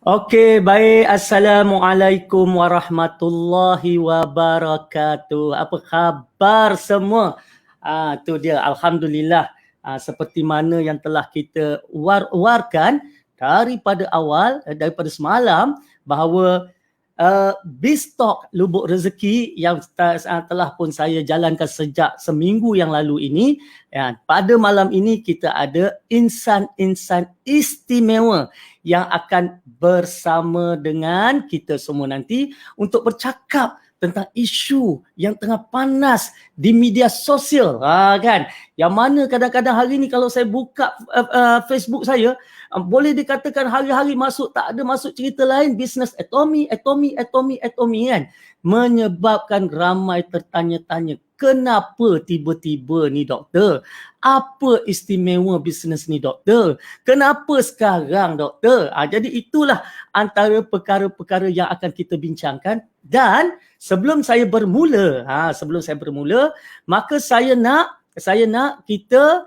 Okey, baik. Assalamualaikum warahmatullahi wabarakatuh. Apa khabar semua? Tu dia, alhamdulillah. Seperti mana yang telah kita warkan daripada awal, daripada semalam, bahawa Biztalk Lubuk Rezeki yang telah pun saya jalankan sejak seminggu yang lalu ini, pada malam ini kita ada insan-insan istimewa yang akan bersama dengan kita semua nanti untuk bercakap tentang isu yang tengah panas di media sosial, kan? Yang mana kadang-kadang hari ni kalau saya buka Facebook saya, boleh dikatakan hari-hari tak ada masuk cerita lain, bisnes atomi kan, menyebabkan ramai tertanya-tanya, kenapa tiba-tiba ni doktor? Apa istimewa bisnes ni doktor? Kenapa sekarang doktor? Jadi itulah antara perkara-perkara yang akan kita bincangkan. Dan sebelum saya bermula, maka saya nak kita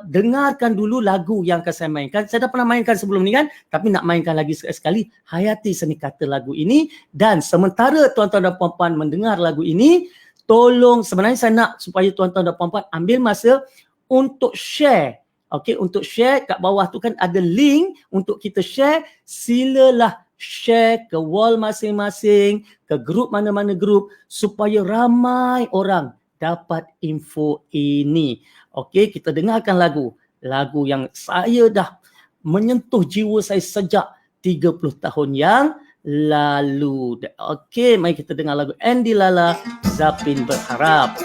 dengarkan dulu lagu yang akan saya mainkan. Saya dah pernah mainkan sebelum ni kan, tapi nak mainkan lagi sekali. Hayati seni kata lagu ini. Dan sementara tuan-tuan dan puan-puan mendengar lagu ini, tolong, sebenarnya saya nak supaya tuan-tuan dan puan-puan ambil masa untuk share. Okey, untuk share kat bawah tu kan ada link untuk kita share. Silalah share ke wall masing-masing, ke grup mana-mana grup, supaya ramai orang dapat info ini. Okey, kita dengarkan lagu yang saya dah menyentuh jiwa saya sejak 30 tahun yang lalu. Okey, mari kita dengar lagu Andy Lala, Zapin Berharap.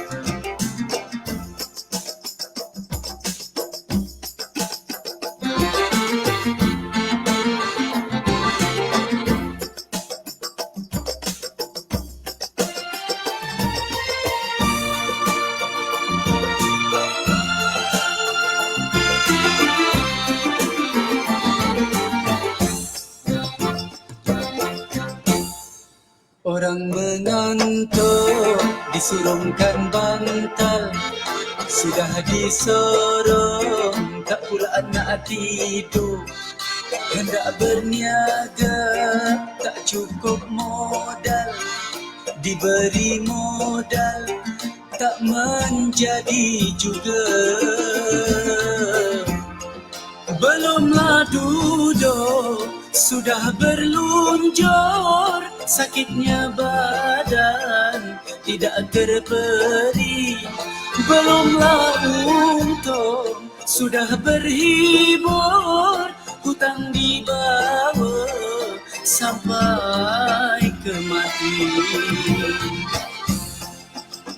Orang mengantuk disurungkan bantal, sudah disorong tak pula nak tidur. Hendak berniaga tak cukup modal, diberi modal tak menjadi juga. Belumlah duduk sudah berlunjur, sakitnya badan tidak terperi. Belumlah untung sudah berhibur, hutang dibawa sampai ke mati.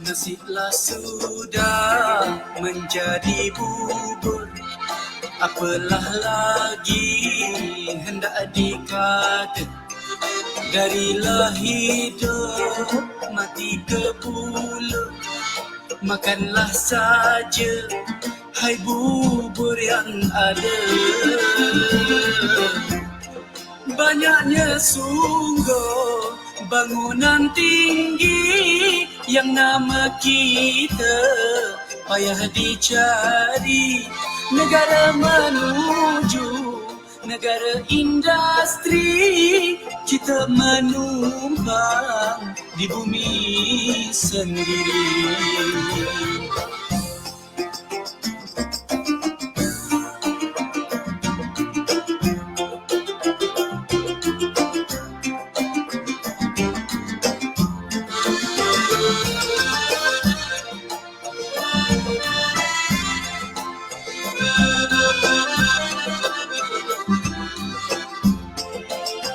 Nasiblah sudah menjadi bubur, apalah lagi hendak dikata. Darilah hidup mati ke bulu, makanlah saja hai bubur yang ada. Banyaknya sungguh bangunan tinggi yang nama kita payah dicari. Negara menuju negara industri, kita menumpang di bumi sendiri.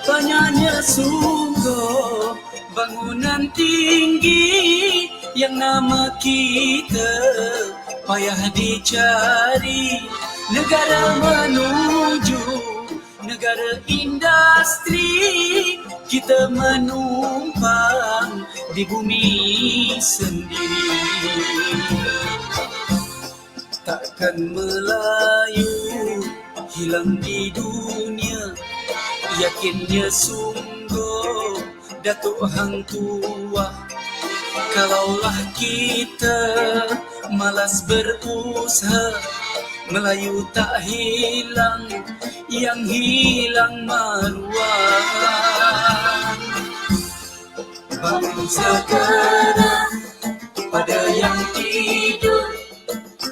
Banyaknya sungguh bangunan tinggi yang nama kita payah dicari. Negara menuju negara industri, kita menumpang di bumi sendiri. Takkan Melayu hilang di dunia, yakinnya sungguh Datuk Hang Tuah. Kalaulah kita malas berusaha, Melayu tak hilang, yang hilang maruah. Bangun segera pada yang tidur,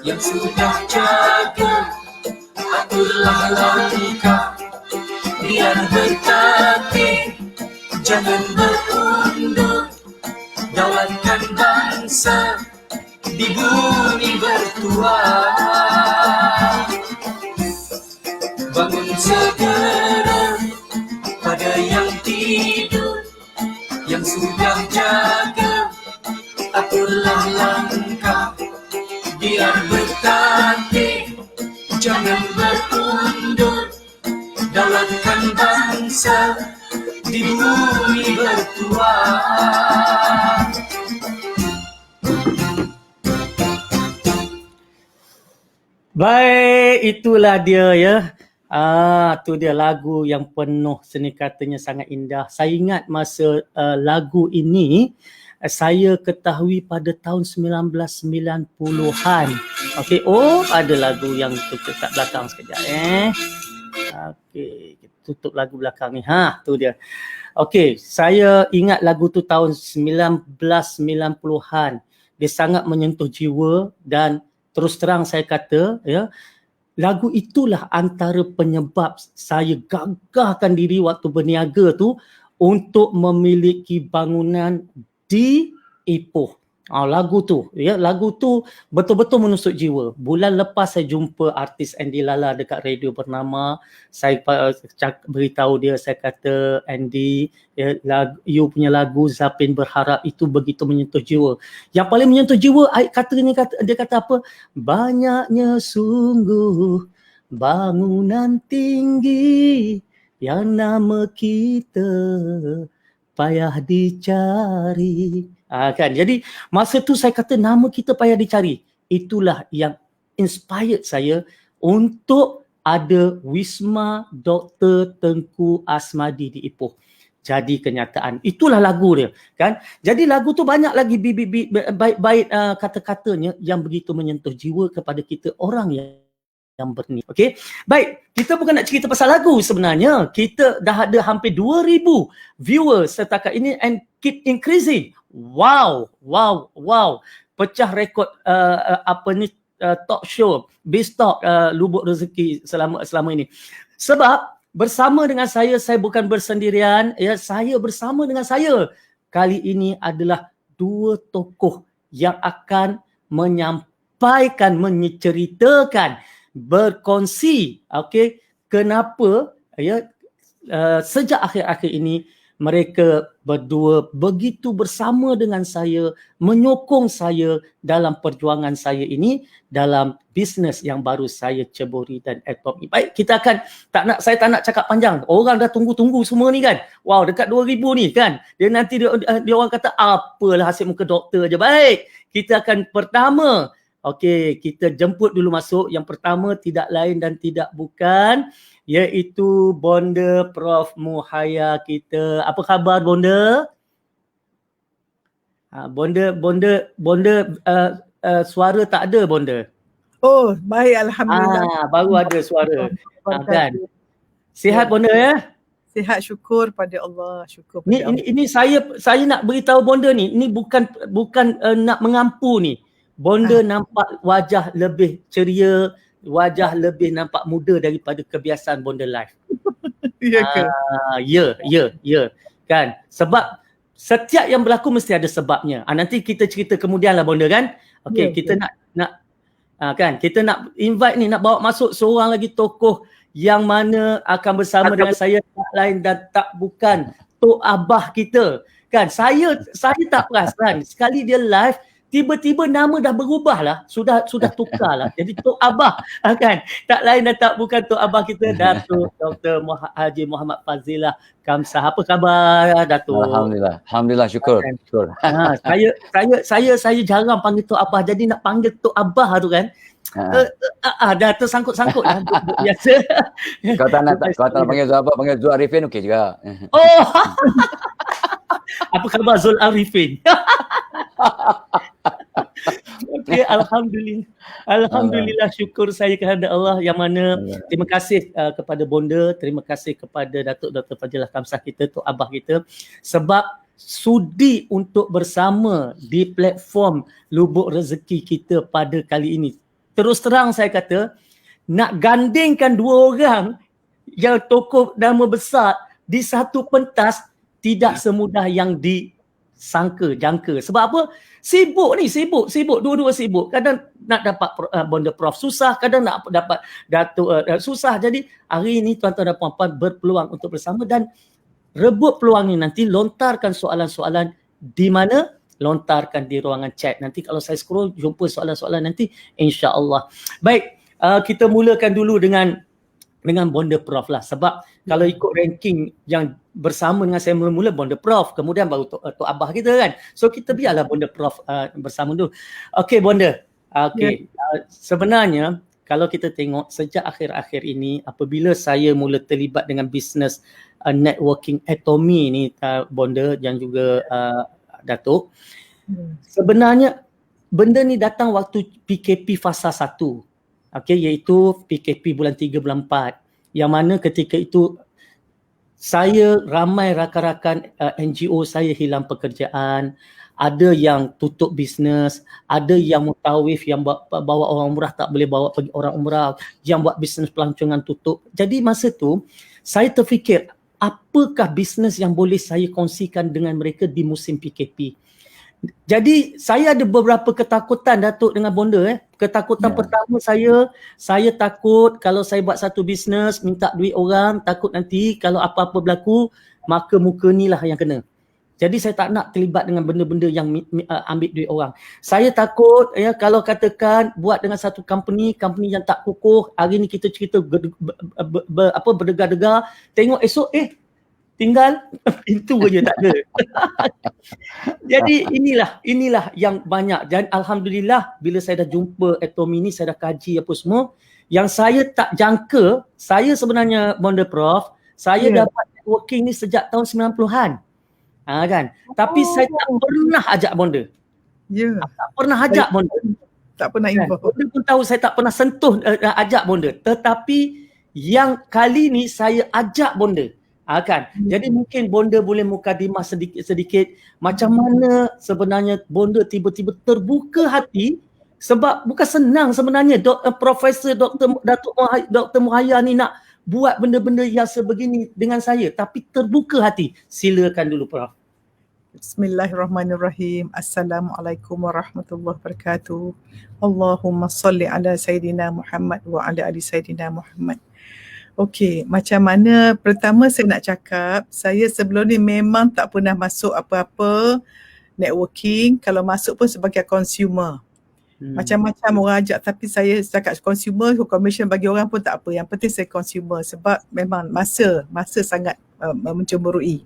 yang sudah jaga, aturlah langkah, biar berkati, jangan berundur, dawatkan bangsa di bumi bertuah. Bangun segera pada yang tidur, yang sudah jaga, aturlah langkah, biar berkati, jangan berundur, dawatkan bangsa di bumi bertuah. Baik, itulah dia ya. Tu dia lagu yang penuh seni katanya sangat indah. Saya ingat masa lagu ini saya ketahui pada tahun 1990-an. Okey, ada lagu yang tu kat belakang sekejap Okey, kita tutup lagu belakang ni. Tu dia. Okey, saya ingat lagu tu tahun 1990-an. Dia sangat menyentuh jiwa dan terus terang saya kata ya, lagu itulah antara penyebab saya gagahkan diri waktu berniaga tu untuk memiliki bangunan di Ipoh. Lagu tu betul-betul menusuk jiwa. Bulan lepas saya jumpa artis Andy Lala dekat radio bernama. Saya beritahu dia, saya kata, Andy, ya, you punya lagu Zapin Berharap itu begitu menyentuh jiwa. Yang paling menyentuh jiwa, dia kata apa? Banyaknya sungguh bangunan tinggi yang nama kita payah dicari. Kan, jadi masa tu saya kata nama kita payah dicari. Itulah yang inspired saya untuk ada Wisma Dr. Tengku Asmadi di Ipoh. Jadi kenyataan. Itulah lagu dia, kan? Jadi lagu tu banyak lagi baik-baik kata-katanya yang begitu menyentuh jiwa kepada kita orang yang berni. Okey. Baik, kita bukan nak cerita pasal lagu sebenarnya. Kita dah ada hampir 2000 viewers setakat ini and keep increasing. Wow. Pecah rekod talk show Biztalk Lubuk Rezeki selama ini. Sebab bersama dengan saya bukan bersendirian, ya, saya bersama dengan saya. Kali ini adalah dua tokoh yang akan menyampaikan, menceritakan, berkongsi, okey, kenapa ya sejak akhir-akhir ini mereka berdua begitu bersama dengan saya, menyokong saya dalam perjuangan saya ini, dalam bisnes yang baru saya ceburi dan adopt. Baik, kita akan saya tak nak cakap panjang. Orang dah tunggu-tunggu semua ni kan. Wow, dekat 2000 ni kan. Dia nanti dia orang kata apalah hasil muka doktor je. Baik, kita akan pertama, okey, kita jemput dulu masuk. Yang pertama tidak lain dan tidak bukan, iaitu Bonda Prof Muhaya kita. Apa khabar Bonda? Bonda suara tak ada Bonda. Oh, baik, alhamdulillah. Baru ada suara. Kan. Sihat Bonda ya? Sihat, syukur pada Allah, syukur pada Allah. Ini saya nak beritahu Bonda ni, ini bukan nak mengampu ni. Bonda nampak wajah lebih ceria, wajah lebih nampak muda daripada kebiasaan Bonda live. Ya ke? Ya. Kan? Sebab setiap yang berlaku mesti ada sebabnya. Nanti kita cerita kemudian lah Bonda kan? Okey, kita nak kan, kita nak invite ni, nak bawa masuk seorang lagi tokoh yang mana akan bersama dengan saya, tak lain dan tak bukan Tok Abah kita. Kan? Saya tak perasan sekali dia live tiba-tiba nama dah berubah lah, sudah tukar lah. Jadi Tok Abah kan, tak lain dan tak bukan Tok Abah kita, Datuk Dr. Haji Muhammad Fazilah Kamsah. Apa khabar Datuk? Alhamdulillah, syukur. Saya jarang panggil Tok Abah, jadi nak panggil Tok Abah tu kan. Dah tersangkut-sangkut lah biasa. Kau tak nak panggil Zul Abah, panggil Zul Arifin okey juga. Apa khabar Zul Arifin? Okey, alhamdulillah. Alhamdulillah, syukur saya kepada Allah yang mana terima kasih kepada Bonda, terima kasih kepada Datuk Dr. Fadilah Kamsah kita, Tok Abah kita sebab sudi untuk bersama di platform Lubuk Rezeki kita pada kali ini. Terus terang saya kata, nak gandingkan dua orang yang tokoh nama besar di satu pentas tidak semudah yang jangka. Sebab apa? Sibuk, dua-dua sibuk. Kadang nak dapat Bonda Prof susah, kadang nak dapat Datuk susah. Jadi hari ini tuan-tuan dan puan-puan berpeluang untuk bersama dan rebut peluang ini, nanti lontarkan soalan-soalan di mana? Lontarkan di ruangan chat. Nanti kalau saya scroll jumpa soalan-soalan nanti, insya-Allah. Baik, kita mulakan dulu dengan Bonda Prof lah, sebab kalau ikut ranking yang bersama dengan saya mula-mula Bonda Prof, kemudian baru Tok Abah kita kan. So kita biarlah Bonda Prof bersama dulu. Okey Bonda. Okey. Sebenarnya kalau kita tengok sejak akhir-akhir ini apabila saya mula terlibat dengan bisnes networking Atomy ni Bonda dan juga Datuk. Sebenarnya benda ni datang waktu PKP fasa 1. Okey, iaitu PKP bulan 3 bulan 4 yang mana ketika itu saya ramai rakan-rakan NGO saya hilang pekerjaan, ada yang tutup bisnes, ada yang mutawif yang bawa orang umrah tak boleh bawa pergi orang umrah, yang buat bisnes pelancongan tutup. Jadi masa tu saya terfikir apakah bisnes yang boleh saya kongsikan dengan mereka di musim PKP. Jadi saya ada beberapa ketakutan Datuk dengan Bonda. Ketakutan pertama saya takut kalau saya buat satu bisnes minta duit orang, takut nanti kalau apa-apa berlaku maka muka ni lah yang kena. Jadi saya tak nak terlibat dengan benda-benda yang ambil duit orang. Saya takut kalau katakan buat dengan satu company yang tak kukuh, hari ni kita cerita berdegar-degar, tengok esok tinggal pintu je tak ada. Jadi inilah yang banyak, dan alhamdulillah bila saya dah jumpa Atomy ni, saya dah kaji apa semua yang saya tak jangka. Saya sebenarnya Bonda Prof, saya dapat networking ni sejak tahun 90-an. Kan. Tapi saya tak pernah ajak Bonda. Tak pernah ajak Bonda. Tak pernah info. Bonda pun tahu saya tak pernah sentuh ajak Bonda. Tetapi yang kali ni saya ajak Bonda. Kan. Jadi mungkin Bonda boleh mukadimah sedikit macam mana sebenarnya Bonda tiba-tiba terbuka hati, sebab bukan senang sebenarnya Profesor Dr. Muhayya ni nak buat benda-benda yang sebegini dengan saya, tapi terbuka hati. Silakan dulu Prof. Bismillahirrahmanirrahim. Assalamualaikum warahmatullahi wabarakatuh. Allahumma salli ala Sayyidina Muhammad wa ala ali Sayyidina Muhammad. Okey, macam mana pertama saya nak cakap, saya sebelum ni memang tak pernah masuk apa-apa networking. Kalau masuk pun sebagai consumer. Macam-macam orang ajak, tapi saya cakap consumer, commission bagi orang pun tak apa. Yang penting saya consumer sebab memang masa sangat mencemburui.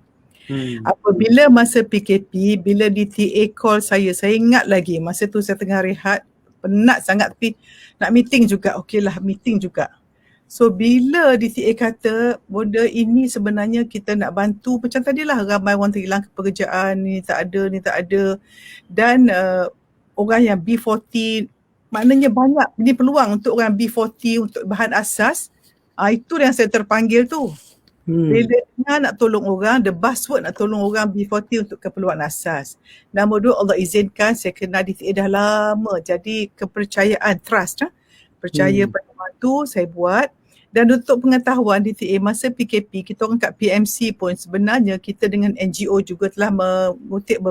Apabila masa PKP, bila DTA call saya ingat lagi masa tu saya tengah rehat, penat sangat tapi nak meeting juga, okeylah meeting juga. So bila DTA kata, Bonda ini sebenarnya kita nak bantu, macam tadilah ramai orang terhilang pekerjaan, ni tak ada. Dan orang yang B40, maknanya banyak ini peluang untuk orang B40 untuk bahan asas. Itu yang saya terpanggil tu. Bila nak tolong orang, the buzzword nak tolong orang B40 untuk keperluan asas. Nombor 2, Allah izinkan saya kenal DTA dah lama. Jadi kepercayaan, trust. Percaya pada waktu saya buat. Dan untuk pengetahuan DTA masa PKP, kita orang kat PMC pun sebenarnya kita dengan NGO juga telah mengutip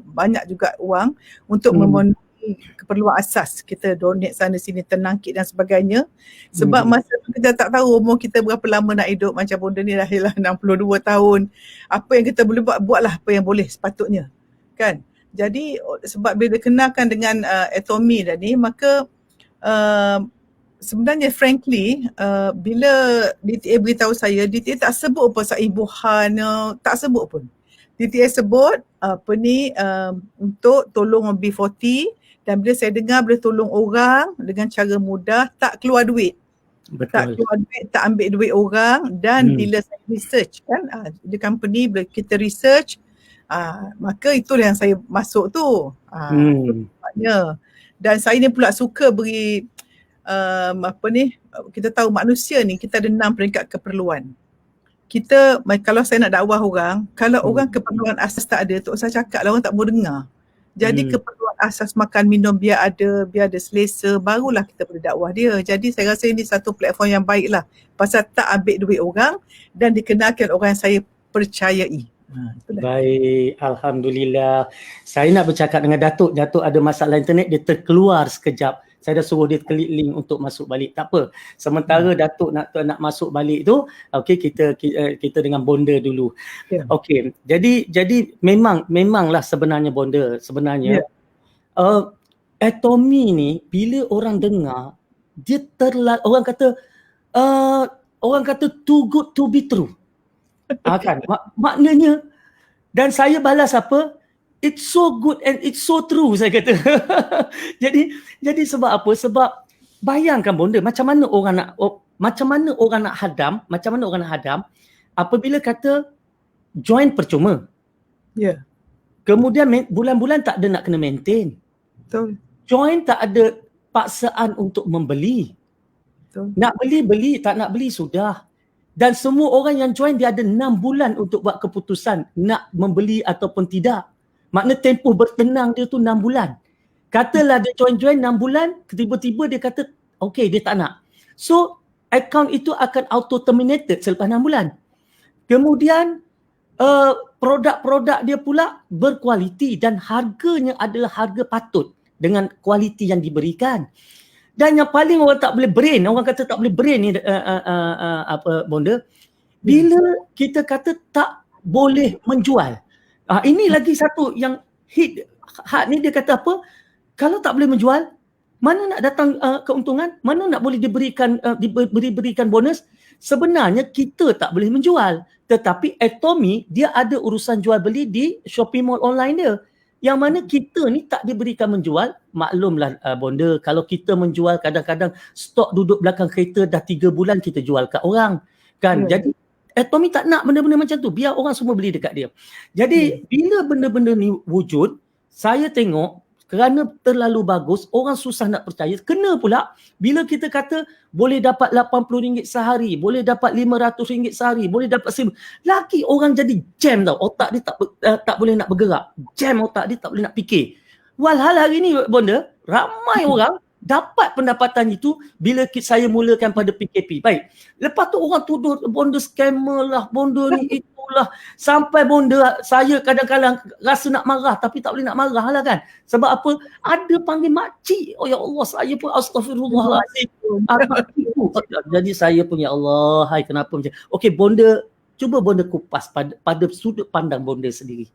banyak juga wang untuk memenuhi keperluan asas. Kita donate sana sini, tenangkit dan sebagainya. Sebab masa tu kita tak tahu umur kita berapa lama nak hidup. Macam Bonda ni dah 62 tahun. Apa yang kita boleh buatlah apa yang boleh sepatutnya. Kan? Jadi sebab bila kenalkan dengan Atomy tadi, maka sebenarnya frankly bila DTA beritahu saya, DTA tak sebut apa saibuhan, tak sebut pun. DTA sebut untuk tolong B40, dan bila saya dengar boleh tolong orang dengan cara mudah, tak keluar duit. Betul. Tak keluar duit, tak ambil duit orang. Dan bila saya research kan, the company bila kita research, Maka itulah yang saya masuk tu. Hmm. Sebabnya. Dan saya ni pula suka beri kita tahu manusia ni kita ada 6 peringkat keperluan. Kita kalau saya nak dakwah orang, kalau orang keperluan asas tak ada, tak usah cakap lah, orang tak mau dengar. Jadi keperluan asas makan minum biar ada selesa, barulah kita boleh dakwah dia. Jadi saya rasa ini satu platform yang baik lah. Pasal tak ambil duit orang dan dikenalkan orang yang saya percayai. Baik, Alhamdulillah. Saya nak bercakap dengan Datuk. Datuk ada masalah internet, dia terkeluar sekejap. Saya dah suruh dia klik link untuk masuk balik. Tak apa. Sementara Datuk nak masuk balik tu, okey, kita dengan Bonda dulu. Yeah. Okey. Jadi memanglah sebenarnya Bonda, sebenarnya Atomy ni bila orang dengar dia orang kata too good to be true. Kan? Maknanya, dan saya balas apa? It's so good and it's so true, saya kata. jadi sebab apa? Sebab bayangkan Bonda, macam mana orang nak hadam apabila kata join percuma. Ya. Kemudian bulan-bulan tak ada nak kena maintain. Betul. Join tak ada paksaan untuk membeli. Betul. Nak beli, tak nak beli sudah. Dan semua orang yang join dia ada 6 bulan untuk buat keputusan nak membeli ataupun tidak. Makna tempoh bertenang dia tu 6 bulan. Katalah dia join 6 bulan, tiba-tiba dia kata okey dia tak nak. So account itu akan auto terminated selepas 6 bulan. Kemudian produk-produk dia pula berkualiti dan harganya adalah harga patut dengan kualiti yang diberikan. Dan yang paling orang tak boleh brain, orang kata tak boleh brain ni Bonda, bila kita kata tak boleh menjual. Ini lagi satu yang hit hard ni, dia kata apa? Kalau tak boleh menjual, mana nak datang keuntungan? Mana nak boleh diberikan bonus? Sebenarnya kita tak boleh menjual, tetapi Atomy dia ada urusan jual beli di shopping mall online dia. Yang mana kita ni tak diberikan menjual. Maklumlah Bonda, kalau kita menjual kadang-kadang stok duduk belakang kereta dah 3 bulan kita jual kat orang kan. Jadi Atomy tak nak benda-benda macam tu, biar orang semua beli dekat dia. Jadi bila benda-benda ni wujud, saya tengok kerana terlalu bagus, orang susah nak percaya. Kena pula bila kita kata boleh dapat RM80 sehari, boleh dapat RM500 sehari, boleh dapat RM1,000. Lagi orang jadi jam tau. Otak dia tak boleh nak bergerak. Jam otak dia, tak boleh nak fikir. Walhal hari ni Bonda, ramai orang dapat pendapatan itu bila saya mulakan pada PKP. Baik. Lepas tu orang tuduh Bonda scammer lah, Bonda ni itulah. Sampai Bonda, saya kadang-kadang rasa nak marah tapi tak boleh nak marah lah kan. Sebab apa? Ada panggil makcik. Oh ya Allah, saya pun astagfirullahaladzim. Jadi saya pun ya Allah, hai kenapa macam. Okey Bonda, cuba Bonda kupas pada sudut pandang Bonda sendiri.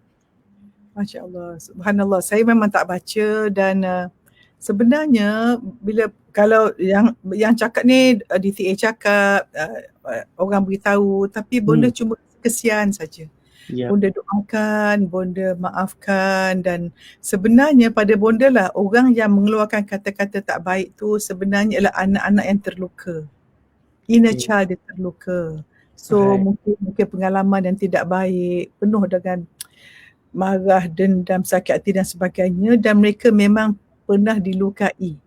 Masya Allah, subhanallah. Saya memang tak baca dan sebenarnya kalau yang cakap ni DTA cakap, orang beritahu, tapi Bonda cuma kesian saja. Bonda doakan, Bonda maafkan, dan sebenarnya pada Bonda lah orang yang mengeluarkan kata-kata tak baik tu sebenarnya ialah anak-anak yang terluka. Inner child dia terluka. So mungkin pengalaman yang tidak baik, penuh dengan marah, dendam, sakit hati dan sebagainya, dan mereka memang pernah dilukai.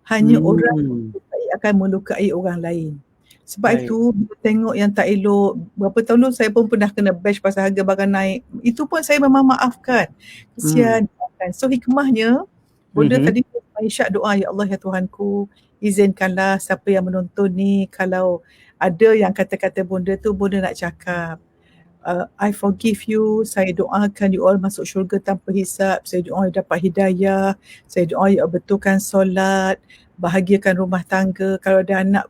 Hanya orang dilukai akan melukai orang lain. Sebab itu bila tengok yang tak elok, berapa tahun dulu saya pun pernah kena bash pasal harga barang naik. Itu pun saya memang maafkan. Kesian. So hikmahnya, Bonda tadi isyak doa, ya Allah ya Tuhanku, izinkanlah siapa yang menonton ni, kalau ada yang kata-kata Bonda tu, Bonda nak cakap, I forgive you, saya doakan you all masuk syurga tanpa hisap, saya doa you dapat hidayah, saya doa you betulkan solat, bahagiakan rumah tangga, kalau ada anak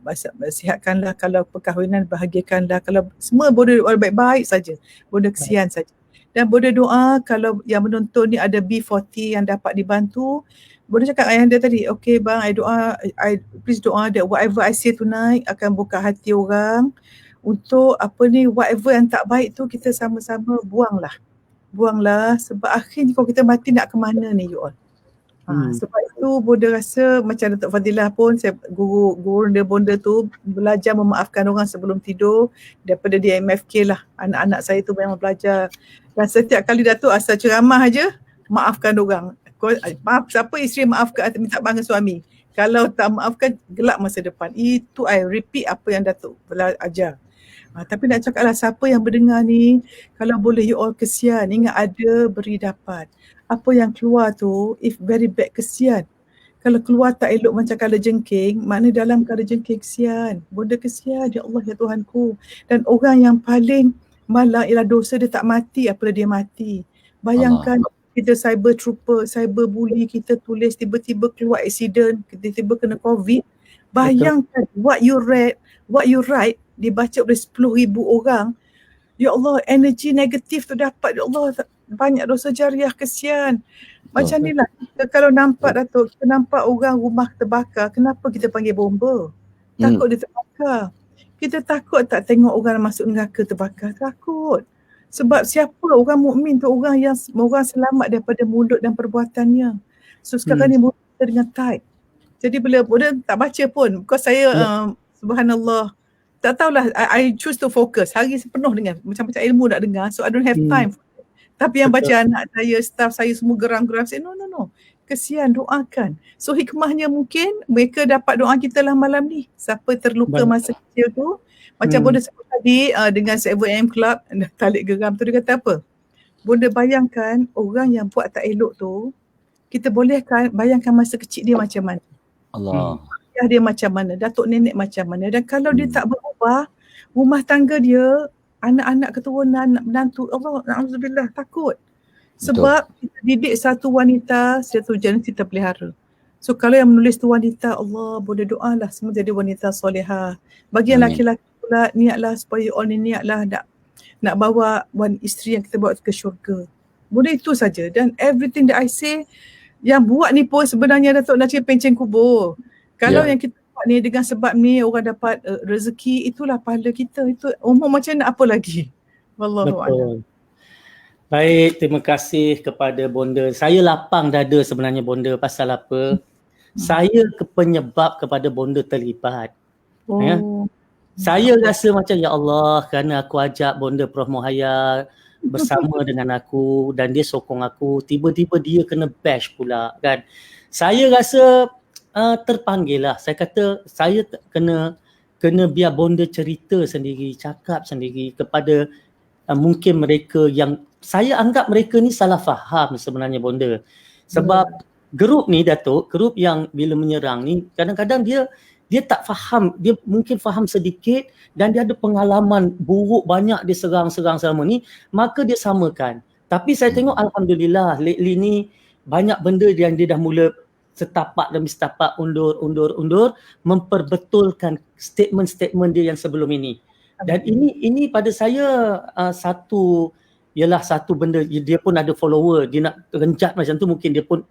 sihatkanlah, kalau perkahwinan bahagiakanlah, kalau semua Bonda doa baik-baik saja, Bonda kesian saja. Dan Bonda doa kalau yang menonton ni ada B40 yang dapat dibantu, Bonda cakap ayah anda tadi, okay bang, please doa that whatever I say tonight akan buka hati orang untuk whatever yang tak baik tu kita sama-sama buanglah. Sebab akhirnya kalau kita mati nak ke mana ni you all? Sebab itu Bonda rasa macam Datuk Fadilah pun, saya guru bonda tu belajar memaafkan orang sebelum tidur daripada di MFK lah. Anak-anak saya tu memang belajar. Dan setiap kali Datuk asal ceramah aja, maafkan orang. Maaf, siapa isteri maafkan, minta maaf dengan suami. Kalau tak maafkan, gelap masa depan. Itu I repeat apa yang Datuk ajar. Tapi nak cakaplah siapa yang berdengar ni, kalau boleh you all kesian, ingat ada beri dapat. Apa yang keluar tu, if very bad, kesian. Kalau keluar tak elok macam kala jengking, makna dalam kala jengking kesian. Bonda kesian, ya Allah, ya Tuhanku. Dan orang yang paling malang ialah dosa dia tak mati, apabila dia mati. Bayangkan kita cyber trooper, cyber bully, kita tulis tiba-tiba keluar accident, tiba-tiba kena COVID. Bayangkan what you read, what you write, dibaca oleh 10,000 orang. Ya Allah, energi negatif tu dapat, ya Allah, banyak dosa jariah, kesian. Macam ni lah, kita kalau nampak Datuk, kita nampak orang rumah terbakar, kenapa kita panggil bomba? Takut dia terbakar. Kita takut tak tengok orang masuk neraka terbakar? Takut. Sebab siapa orang mukmin tu, orang selamat daripada mulut dan perbuatannya. So sekarang ni mulut kita dengan tight. Jadi bila tak baca pun, because saya subhanallah, tak tahulah, I choose to focus. Hari penuh dengan macam-macam ilmu nak dengar, so I don't have time. Tapi yang baca anak saya, staff saya semua geram-geram. Saya no. Kesian, doakan. So hikmahnya mungkin mereka dapat doa kita lah malam ni. Siapa terluka masa kecil tu. Macam Bonda sebut tadi dengan 7am Club, talik geram tu, dia kata apa? Bonda bayangkan orang yang buat tak elok tu, kita boleh bayangkan masa kecil dia macam mana. Allah. Dia macam mana, datuk nenek macam mana. Dan kalau dia tak berubah, rumah tangga dia, anak-anak keturunan, menantu, Allah, na'udzubillah, takut. Sebab kita didik satu wanita, satu jenis kita pelihara. So kalau yang menulis tu wanita, Allah, boleh doalah semua jadi wanita solehah. Bagi yang laki-laki pula, niatlah supaya all ni niatlah nak bawa isteri yang kita bawa ke syurga. Boleh itu saja. Dan everything that I say, yang buat ni pun sebenarnya Datuk nak cakap pencen kubur. Kalau yang kita buat ni dengan sebab ni orang dapat rezeki, itulah pahala kita. Itu umur macam nak apa lagi? Wallahu a'lam. Baik, terima kasih kepada Bonda. Saya lapang dada sebenarnya Bonda. Pasal apa? Saya penyebab kepada Bonda terlibat. Ya? Saya rasa macam ya Allah, kerana aku ajak Bonda Prof Muhaya bersama dengan aku dan dia sokong aku, tiba-tiba dia kena bash pula kan. Saya rasa terpanggil lah. Saya kata saya kena biar Bonda cerita sendiri, cakap sendiri kepada mungkin mereka yang saya anggap mereka ni salah faham sebenarnya Bonda. Sebab grup ni Datuk, grup yang bila menyerang ni kadang-kadang dia tak faham, dia mungkin faham sedikit dan dia ada pengalaman buruk banyak dia serang selama ni, maka dia samakan. Tapi saya tengok alhamdulillah lately ni banyak benda yang dia dah mula setapak demi setapak undur memperbetulkan statement-statement dia yang sebelum ini. Dan ini pada saya satu benda, dia pun ada follower, dia nak renjat macam tu mungkin dia pun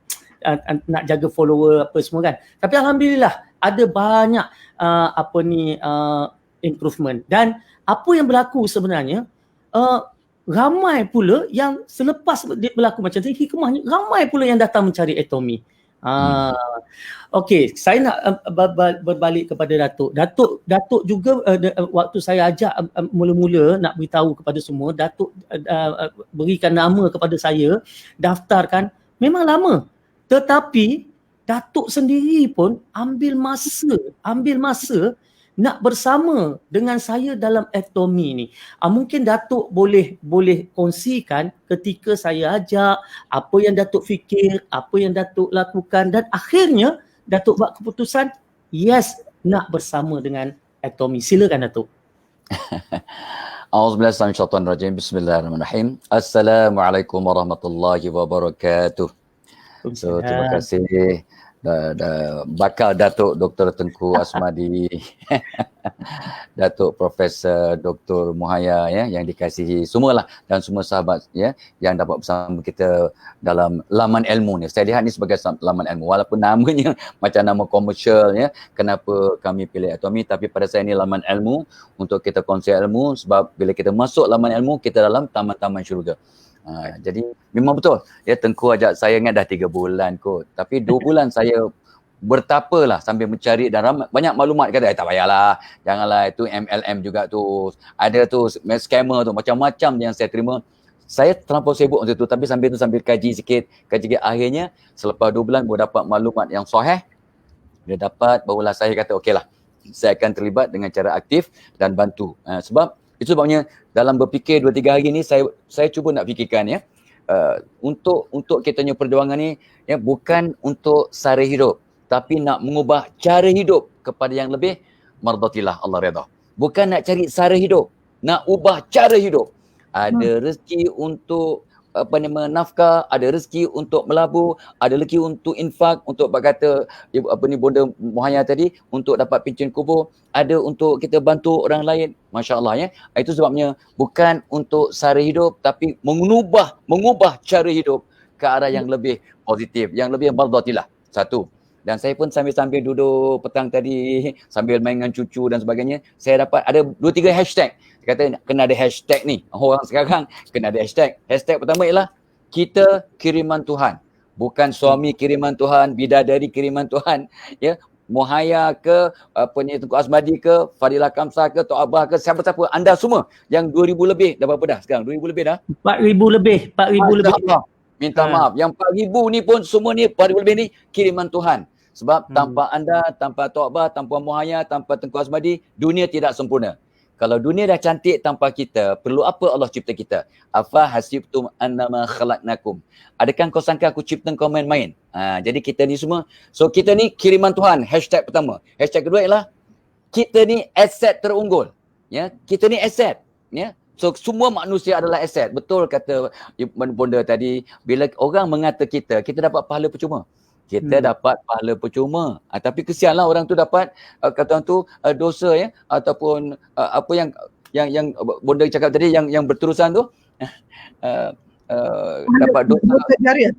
nak jaga follower apa semua kan. Tapi alhamdulillah ada banyak improvement. Dan apa yang berlaku sebenarnya, ramai pula yang selepas dia berlaku macam tu, hikmahnya ramai pula yang datang mencari Atomy. Okey, saya nak berbalik kepada Datuk juga waktu saya ajak mula-mula nak beritahu kepada semua, Datuk berikan nama kepada saya, daftarkan, memang lama. Tetapi Datuk sendiri pun ambil masa nak bersama dengan saya dalam Atomy ni. Mungkin Datuk boleh kongsikan ketika saya ajak, apa yang Datuk fikir, apa yang Datuk lakukan dan akhirnya Datuk buat keputusan yes nak bersama dengan Atomy. Silakan Datuk. A'udzubillahi Bismillahirrahmanirrahim. Assalamualaikum warahmatullahi wabarakatuh. So terima kasih bakal Datuk Dr. Tengku Asmadi, Datuk Profesor Dr. Muhaya yang dikasihi semualah dan semua sahabat yang dapat bersama kita dalam laman ilmu ni. Saya lihat ni sebagai laman ilmu walaupun namanya macam nama komersial kenapa kami pilih Atomy, tapi pada saya ni laman ilmu untuk kita kongsi ilmu, sebab bila kita masuk laman ilmu kita dalam taman-taman syurga. Jadi memang betul. Ya, Tengku ajak saya ingat dah 3 bulan kot. Tapi 2 bulan saya bertapa lah sambil mencari dan banyak maklumat kata tak payahlah, janganlah itu MLM juga tu, ada tu scammer tu, macam-macam yang saya terima. Saya terlampau sibuk untuk itu, tapi sambil kaji sikit. Akhirnya selepas 2 bulan baru dapat maklumat yang sahih. Bila dapat, barulah saya kata okey lah, saya akan terlibat dengan cara aktif dan bantu. Sebabnya dalam berfikir 2-3 hari ni saya cuba nak fikirkan ya, untuk kita punya perjuangan ni ya, bukan untuk sara hidup, tapi nak mengubah cara hidup kepada yang lebih mardatillah, Allah redha. Bukan nak cari sara hidup, nak ubah cara hidup. Ada rezeki untuk nafkah, ada rezeki untuk melabur, ada rezeki untuk infak, untuk kata bonda Muhaya tadi, untuk dapat pincin kubur, ada untuk kita bantu orang lain. Masya Allah ya. Itu sebabnya bukan untuk sara hidup, tapi mengubah cara hidup ke arah yang lebih positif, yang lebih mardatillah. Satu. Dan saya pun sambil duduk petang tadi, sambil main dengan cucu dan sebagainya, saya dapat ada 2-3 hashtag. Dia kata kena ada hashtag ni. Orang sekarang kena ada hashtag. Hashtag pertama ialah kita kiriman Tuhan. Bukan suami kiriman Tuhan, bidadari kiriman Tuhan. Ya, Muhaya ke, Tengku Azmadi ke, Fadilah Kamsah ke, Tok Abah ke, siapa-siapa, anda semua yang 2,000 lebih, dah berapa dah sekarang? 2,000 lebih dah? 4,000 lebih. Minta maaf. Yang 4,000 ni pun semua ni, 4,000 lebih ni kiriman Tuhan. Sebab tanpa anda, tanpa Tok Abah, tanpa Muhaya, tanpa Tengku Azmadi, dunia tidak sempurna. Kalau dunia dah cantik tanpa kita, perlu apa Allah cipta kita? Afa hasibtum annama khalaqnakum. Adakah kau sangka aku cipta kau main-main? Jadi kita ni semua, so kita ni kiriman Tuhan, hashtag pertama. Hashtag kedua ialah kita ni aset terunggul. Ya, kita ni aset, ya. So semua manusia adalah aset. Betul kata bonda tadi, bila orang mengata kita dapat pahala percuma. Kita dapat pahala percuma. Tapi kesianlah orang tu dapat kata orang tu dosa ya, ataupun apa yang bonda cakap tadi yang berterusan tu dapat dosa jariah.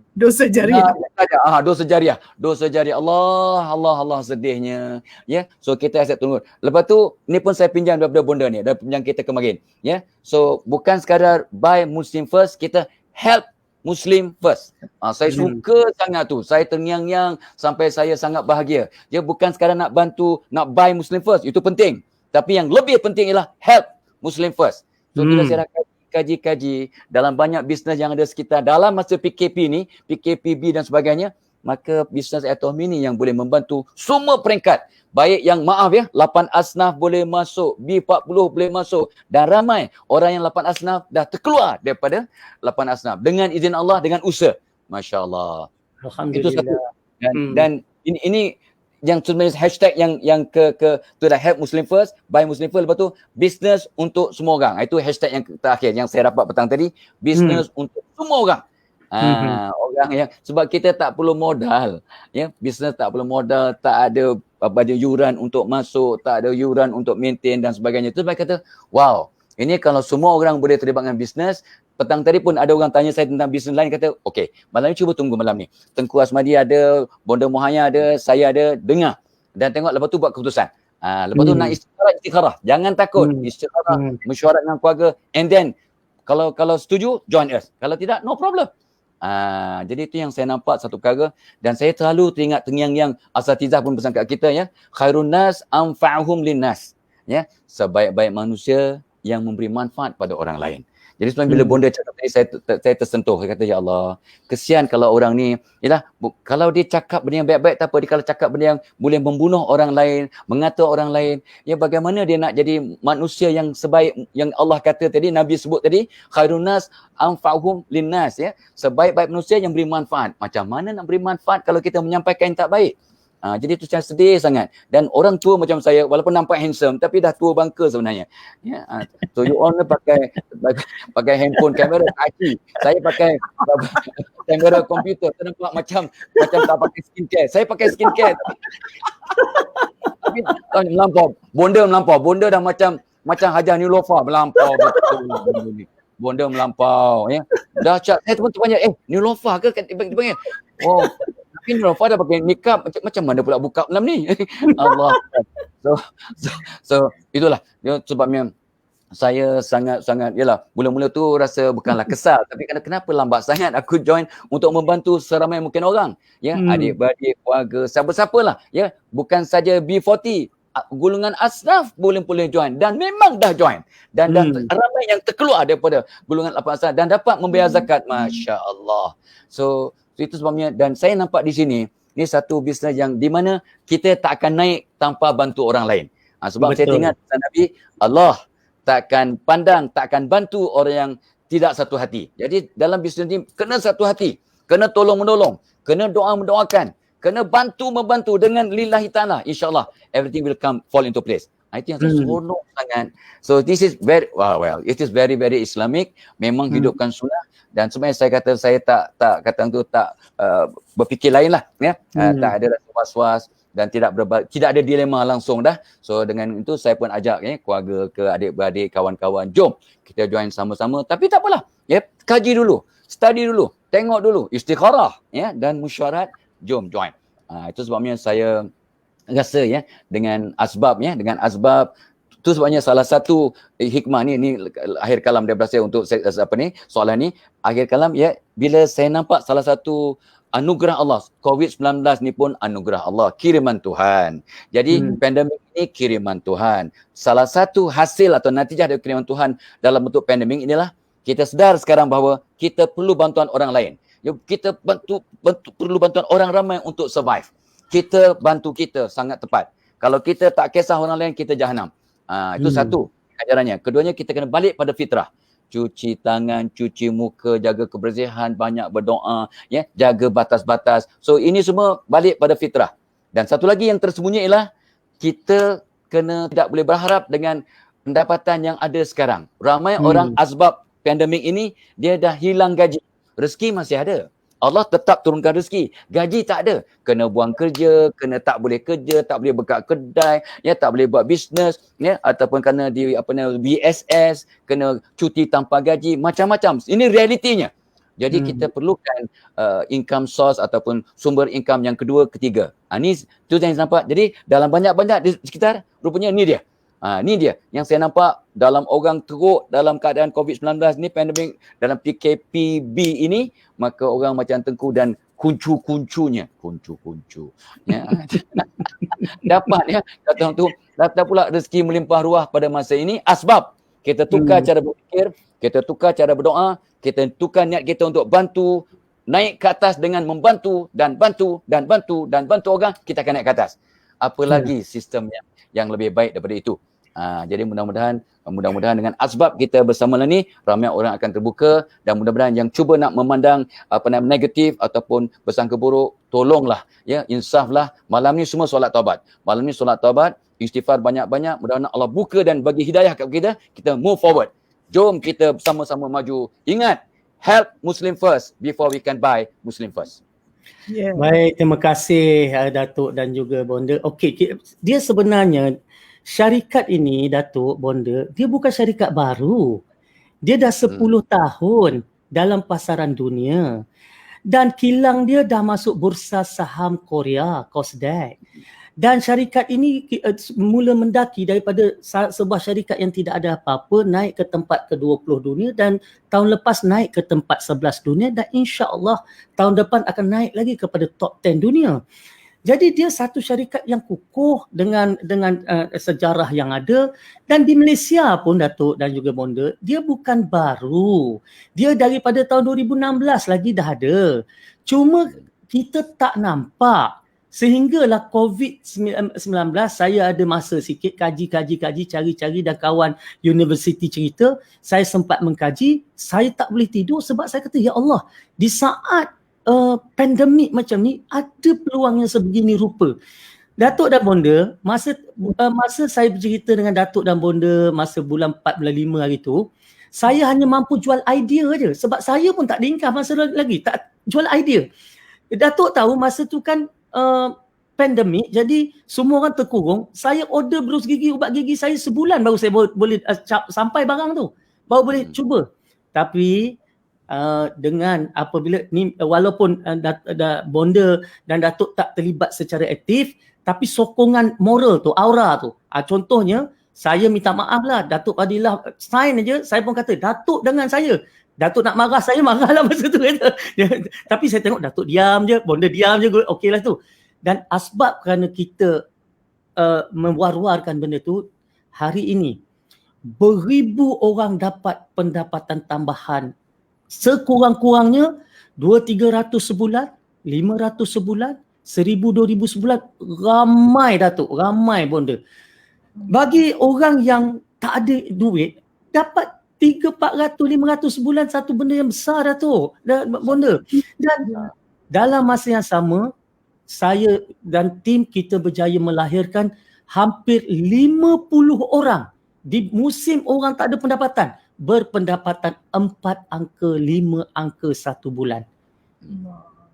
Dosa jariah. Allah sedihnya. Ya. So kita asyik tunggu. Lepas tu ni pun saya pinjam daripada bonda ni, daripada pinjam kita kemarin. Ya. So bukan sekadar buy Muslim first, kita help Muslim first. Saya suka sangat tu. Saya terngiang-ngiang sampai saya sangat bahagia. Dia bukan sekadar nak bantu, nak buy Muslim first. Itu penting. Tapi yang lebih penting ialah help Muslim first. So bila saya dah kaji dalam banyak bisnes yang ada sekitar dalam masa PKP ni, PKPB dan sebagainya, maka bisnes Atomi ni yang boleh membantu semua peringkat. Baik yang 8 asnaf boleh masuk, B40 boleh masuk, dan ramai orang yang 8 asnaf dah terkeluar daripada 8 asnaf dengan izin Allah, dengan usaha. Masya Allah. Alhamdulillah. Itu satu. Dan ini yang sebenarnya hashtag yang ke tu dah help Muslim first, buy Muslim first, lepas tu business untuk semua orang. Itu hashtag yang terakhir yang saya dapat petang tadi, business untuk semua orang. Orang yang, sebab kita tak perlu modal, ya, bisnes tak perlu modal, tak ada yuran untuk masuk, tak ada yuran untuk maintain dan sebagainya. Itu sebab kata, wow, ini kalau semua orang boleh terlibat dengan bisnes. Petang tadi pun ada orang tanya saya tentang bisnes lain, kata okey, malam ni cuba tunggu malam ni, Tengku Azmadi ada, bonda Muhaya ada, saya ada, dengar dan tengok, lepas tu buat keputusan. Lepas tu nak istikharah, jangan takut, istikharah, mesyuarat dengan keluarga, and then kalau setuju join us, kalau tidak no problem. Jadi itu yang saya nampak satu perkara, dan saya terlalu teringat terngiang-ngiang asatizah pun pesan kat kita, ya, khairun nas anfa'uhum linnas, ya, sebaik-baik manusia yang memberi manfaat pada orang lain. Jadi sebenarnya bila bonda cakap tadi, saya tersentuh. Saya kata, ya Allah, kesian kalau orang ni, yalah, kalau dia cakap benda yang baik-baik tak apa, dia kalau cakap benda yang boleh membunuh orang lain, mengata orang lain, ya bagaimana dia nak jadi manusia yang sebaik yang Allah kata tadi, Nabi sebut tadi, khairun nas anfa'uhum linnas, ya, sebaik-baik manusia yang beri manfaat. Macam mana nak beri manfaat kalau kita menyampaikan yang tak baik? Jadi itu saya sedih sangat. Dan orang tua macam saya, walaupun nampak handsome, tapi dah tua bangka sebenarnya. Ya, so you all pakai handphone kamera kaki. Saya pakai kamera komputer. Saya nampak macam tak pakai skincare. Saya pakai skincare. Tapi melampau. Bonda melampau. Bonda dah macam Hajah Nilofa melampau betul. Bonda melampau, ya. Dah cak saya teman-teman tanya, Nilofa ke dipanggil? Oh, tapi Nilofa dah pakai nikap, macam mana pula buka malam ni? Allah. So itulah sebabnya saya sangat-sangat, yalah, mula-mula tu rasa bukanlah kesal, tapi kenapa lambat sangat aku join untuk membantu seramai mungkin orang, ya, adik-beradik, keluarga, siapa-siapalah, ya, bukan saja B40, golongan asnaf boleh join, dan memang dah join, dan ramai yang terkeluar daripada golongan 8 asnaf dan dapat membayar zakat, Masya Allah. So itu sebabnya, dan saya nampak di sini, ni satu bisnes yang di mana kita tak akan naik tanpa bantu orang lain. Sebab saya ingat pesan Nabi, Allah takkan pandang, takkan bantu orang yang tidak satu hati. Jadi dalam bisnes ni kena satu hati, kena tolong-menolong, kena doa-mendoakan, kena bantu-membantu dengan lillahi ta'ala. InsyaAllah everything will fall into place. Itu yang saya seronok sangat. So this is very, it is very very Islamic. Memang hidupkan sunnah. Dan sebenarnya saya kata, saya tak kata tu tak berfikir lain lah, ya. Tak ada rasa was-was dan tidak ada dilema langsung dah. So dengan itu saya pun ajak, ya, keluarga ke adik-beradik, kawan-kawan, jom kita join sama-sama. Tapi tak apalah, ya, kaji dulu, study dulu, tengok dulu, istikharah, ya, dan mesyuarat, jom join. Itu sebabnya saya rasa, ya, dengan asbab tu sebabnya salah satu hikmah ni akhir kalam daripada saya untuk soalan ni, akhir kalam, ya, bila saya nampak salah satu anugerah Allah, COVID-19 ni pun anugerah Allah, kiriman Tuhan. Jadi pandemik ini kiriman Tuhan. Salah satu hasil atau natijah dari kiriman Tuhan dalam bentuk pandemik inilah kita sedar sekarang bahawa kita perlu bantuan orang lain. Kita perlu bantuan orang ramai untuk survive. Kita bantu kita sangat tepat. Kalau kita tak kisah orang lain, kita jahanam. Itu satu ajarannya. Keduanya, kita kena balik pada fitrah. Cuci tangan, cuci muka, jaga kebersihan, banyak berdoa, ya, jaga batas-batas. So ini semua balik pada fitrah. Dan satu lagi yang tersembunyi ialah kita tidak boleh berharap dengan pendapatan yang ada sekarang. Ramai orang asbab pandemik ini dia dah hilang gaji. Rezeki masih ada. Allah tetap turunkan rezeki. Gaji tak ada. Kena buang kerja, tak boleh kerja, tak boleh buka kedai, ya, tak boleh buat bisnes, ya, ataupun kena BSS, kena cuti tanpa gaji, macam-macam. Ini realitinya. Jadi kita perlukan income source ataupun sumber income yang kedua, ketiga. Ni tu yang saya nampak. Jadi dalam banyak-banyak di sekitar, rupanya ni dia. Ni dia yang saya nampak dalam orang teruk dalam keadaan COVID-19 ni, pandemik, dalam PKPB ini, maka orang macam Tengku dan kuncu-kuncunya, ya. Dapat, ya, kata tu, dapat pula rezeki melimpah ruah pada masa ini. Asbab kita tukar cara berfikir, kita tukar cara berdoa, kita tukar niat kita untuk bantu, naik ke atas dengan membantu dan bantu orang, kita akan naik ke atas. Apalagi sistem yang lebih baik daripada itu. Jadi mudah-mudahan dengan asbab kita bersama ni, ramai orang akan terbuka, dan mudah-mudahan yang cuba nak memandang negatif ataupun bersangka buruk, tolonglah, ya, insaflah. Malam ni semua solat taubat. Istighfar banyak-banyak. Mudah-mudahan Allah buka dan bagi hidayah kepada kita move forward. Jom kita sama-sama maju. Ingat, help Muslim first before we can buy Muslim first. Yeah. Baik, terima kasih Datuk dan juga Bonda. Okey, dia sebenarnya syarikat ini, Datuk, Bonda, dia bukan syarikat baru. Dia dah 10 tahun dalam pasaran dunia. Dan kilang dia dah masuk bursa saham Korea, Kosdaq. Dan syarikat ini mula mendaki daripada sebuah syarikat yang tidak ada apa-apa, naik ke tempat ke-20 dunia, dan tahun lepas naik ke tempat 11 dunia, dan insya-Allah tahun depan akan naik lagi kepada top 10 dunia. Jadi dia satu syarikat yang kukuh dengan sejarah yang ada, dan di Malaysia pun, Datuk dan juga Bonda, dia bukan baru. Dia daripada tahun 2016 lagi dah ada. Cuma kita tak nampak. Sehinggalah COVID-19, saya ada masa sikit kaji, cari-cari, dan kawan universiti cerita, saya sempat mengkaji, saya tak boleh tidur sebab saya kata, ya Allah, di saat pandemik macam ni, ada peluang yang sebegini rupa. Datuk dan Bonda, masa saya bercerita dengan Datuk dan Bonda masa bulan 4, bulan 5 hari tu, saya hanya mampu jual idea je, sebab saya pun tak ada income masa lagi, tak jual idea. Datuk tahu masa tu kan pandemik, jadi semua orang terkurung. Saya order berus gigi, ubat gigi saya sebulan baru saya boleh sampai barang tu, baru boleh cuba. Tapi dengan apabila ni, walaupun Bonda dan Datuk tak terlibat secara aktif, tapi sokongan moral tu, aura tu, contohnya Saya minta maaf lah, Datuk Fadilah sign aja, saya pun kata, Datuk dengan saya. Datuk nak marah, saya marah lah masa tu. Kata. Tapi saya tengok Datuk diam je, bonda diam je, okey lah tu. Dan asbab kerana kita mewar-warkan benda tu, hari ini, beribu orang dapat pendapatan tambahan. Sekurang-kurangnya, 200-300 sebulan, 500 sebulan, 1,000-2,000 sebulan, ramai Datuk, ramai bonda. Bagi orang yang tak ada duit, dapat 300-400-500 sebulan, satu benda yang besar Datuk, bonda. Dan dalam masa yang sama, saya dan tim kita berjaya melahirkan hampir 50 orang di musim orang tak ada pendapatan, berpendapatan 4 angka, 5 angka satu bulan.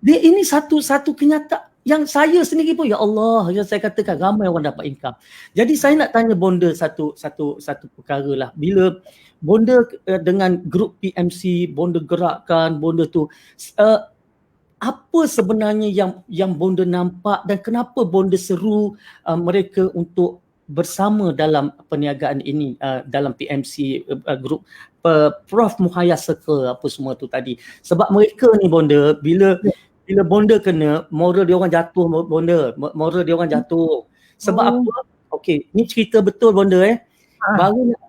Ini satu kenyataan yang saya sendiri pun, ya Allah, yang saya katakan ramai orang dapat income. Jadi saya nak tanya bonda satu perkara lah. Bila bonda dengan grup PMC, bonda gerakkan bonda tu, apa sebenarnya yang bonda nampak dan kenapa bonda seru mereka untuk bersama dalam perniagaan ini, dalam PMC grup Prof Muhaya Circle apa semua tu tadi. Sebab mereka ni bonda, bila bonda kena, moral dia orang jatuh bonda, moral dia orang jatuh. Sebab apa? Okey, ni cerita betul bonda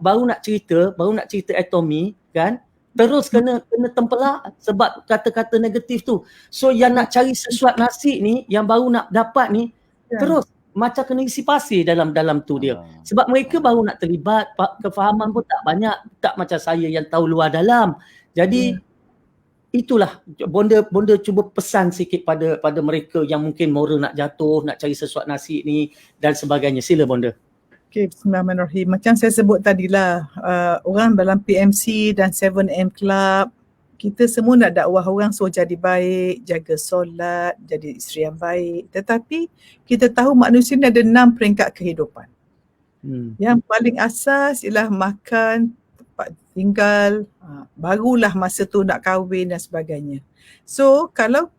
baru nak cerita Atomy kan, terus kena tempelak sebab kata-kata negatif tu. So yang nak cari sesuap nasi ni, yang baru nak dapat ni, terus macam kena isi pasir dalam tu dia. Sebab mereka baru nak terlibat, kefahaman pun tak banyak, tak macam saya yang tahu luar dalam. Jadi itulah bonda cuba pesan sikit pada mereka yang mungkin moral nak jatuh, nak cari sesuap nasi ni dan sebagainya. Sila bonda. Okay, bismillahirrahmanirrahim. Macam saya sebut tadilah, orang dalam PMC dan 7M Club, kita semua nak dakwah orang suruh jadi baik, jaga solat, jadi isteri yang baik. Tetapi kita tahu manusia ni ada 6 peringkat kehidupan. Yang paling asas ialah makan, tempat tinggal, barulah masa tu nak kahwin dan sebagainya. So kalau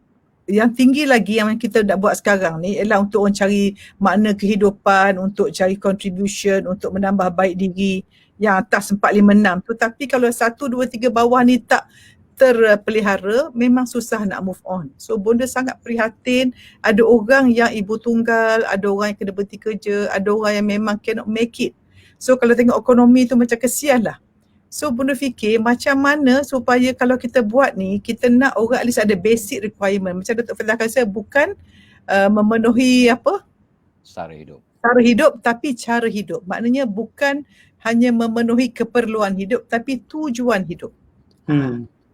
yang tinggi lagi yang kita nak buat sekarang ni ialah untuk orang cari makna kehidupan, untuk cari contribution, untuk menambah baik diri, yang atas 4, 5, 6 tu. Tapi kalau 1, 2, 3 bawah ni tak terpelihara, memang susah nak move on. So bonda sangat prihatin, ada orang yang ibu tunggal, ada orang yang kena berhenti kerja, ada orang yang memang cannot make it. So kalau tengok ekonomi tu macam kesian lah. So bonda fikir macam mana supaya kalau kita buat ni, kita nak orang at least ada basic requirement. Macam Datuk Fadilah kata, bukan memenuhi apa? Sara hidup, tapi cara hidup. Maknanya bukan hanya memenuhi keperluan hidup, tapi tujuan hidup.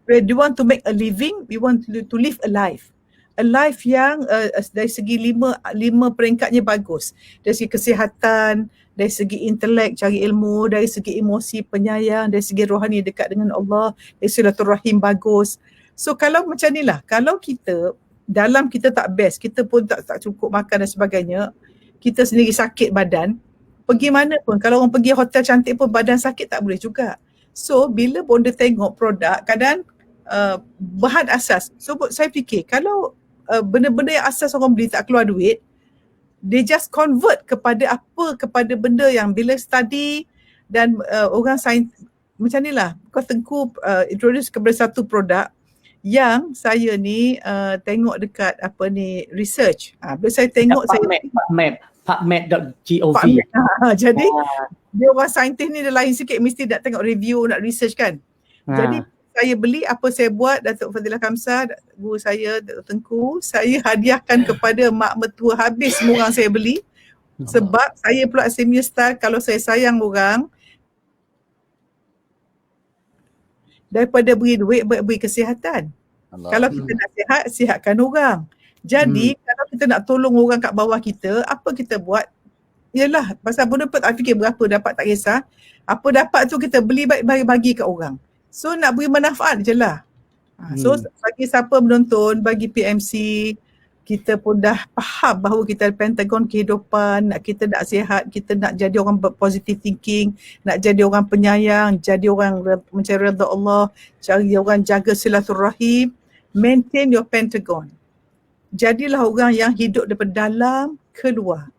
We want to make a living, we want to live a life. A life yang dari segi lima peringkatnya bagus. Dari segi kesihatan, dari segi intelek, cari ilmu, dari segi emosi, penyayang, dari segi rohani dekat dengan Allah, dari silaturahim bagus. So kalau macam ni lah, kalau kita tak best, kita pun tak cukup makan dan sebagainya, kita sendiri sakit badan, pergi mana pun, kalau orang pergi hotel cantik pun badan sakit tak boleh juga. So bila bonda tengok produk, kadang bahan asas. So saya fikir kalau benda-benda yang asas orang beli tak keluar duit, they just convert kepada benda yang bila study dan orang sains macam ni lah. Kau Tengku introduce kepada satu produk yang saya ni tengok dekat research. Bila saya tengok PubMed.gov. Jadi dia orang saintis ni dia lain sikit, mesti nak tengok review, nak research kan. Jadi saya beli, apa saya buat, Datuk Fadilah Khamsah, guru saya, Datuk Tengku, saya hadiahkan kepada mak mertua, habis semua orang saya beli. Sebab saya pula senior style, kalau saya sayang orang, daripada beri duit, beri kesihatan. Kalau kita nak sihat, sihatkan orang. Jadi kalau kita nak tolong orang kat bawah kita, apa kita buat? Yalah, pasal bonda pun tak fikir berapa dapat, tak kisah. Apa dapat tu kita beli, bagi kat orang. So nak beri manfaat je lah. So bagi siapa menonton, bagi PMC, kita pun dah faham bahawa kita Pentagon kehidupan, kita nak sihat, kita nak jadi orang positive thinking, nak jadi orang penyayang, jadi orang mencari redha Allah, cari orang jaga silaturahim, maintain your Pentagon. Jadilah orang yang hidup daripada dalam keluar.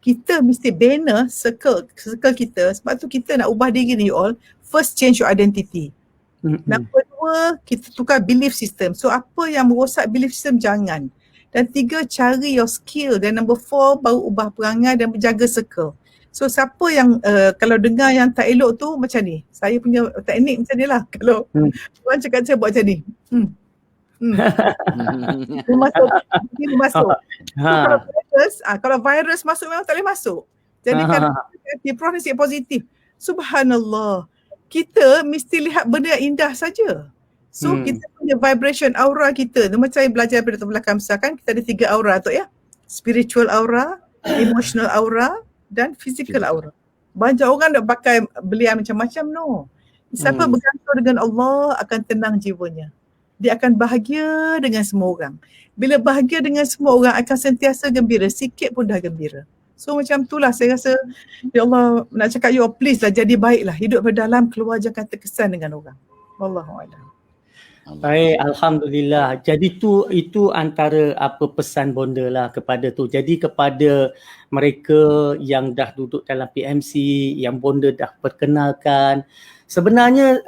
kita mesti bina circle kita. Sebab tu kita nak ubah diri ni you all. First, change your identity. Number 2, kita tukar belief system. So apa yang merosak belief system jangan. Dan 3, cari your skill. Dan number 4, baru ubah perangai dan menjaga circle. So siapa yang kalau dengar yang tak elok tu macam ni. Saya punya teknik macam ni lah. Kalau orang cakap saya buat macam ni. Dia masuk. Kalau virus masuk memang tak boleh masuk. Jadi kalau Prof ni sikit positif. Subhanallah. Kita mesti lihat benda yang indah saja. So kita punya vibration aura kita. Macam saya belajar pada Dr. Belakang Besar kan, kita ada 3 aura tu ya. Spiritual aura, emotional aura dan physical aura. Banyak orang nak pakai belian macam-macam, no. Siapa bergantung dengan Allah akan tenang jiwanya. Dia akan bahagia dengan semua orang. Bila bahagia dengan semua orang akan sentiasa gembira. Sikit pun dah gembira. So macam itulah saya rasa, ya Allah nak cakap you all please lah jadi baiklah. Hidup berdalam, keluar jangan terkesan dengan orang. Wallahualam. Baik, Alhamdulillah. Jadi itu antara apa pesan bonda lah kepada tu. Jadi kepada mereka yang dah duduk dalam PMC, yang bonda dah perkenalkan, sebenarnya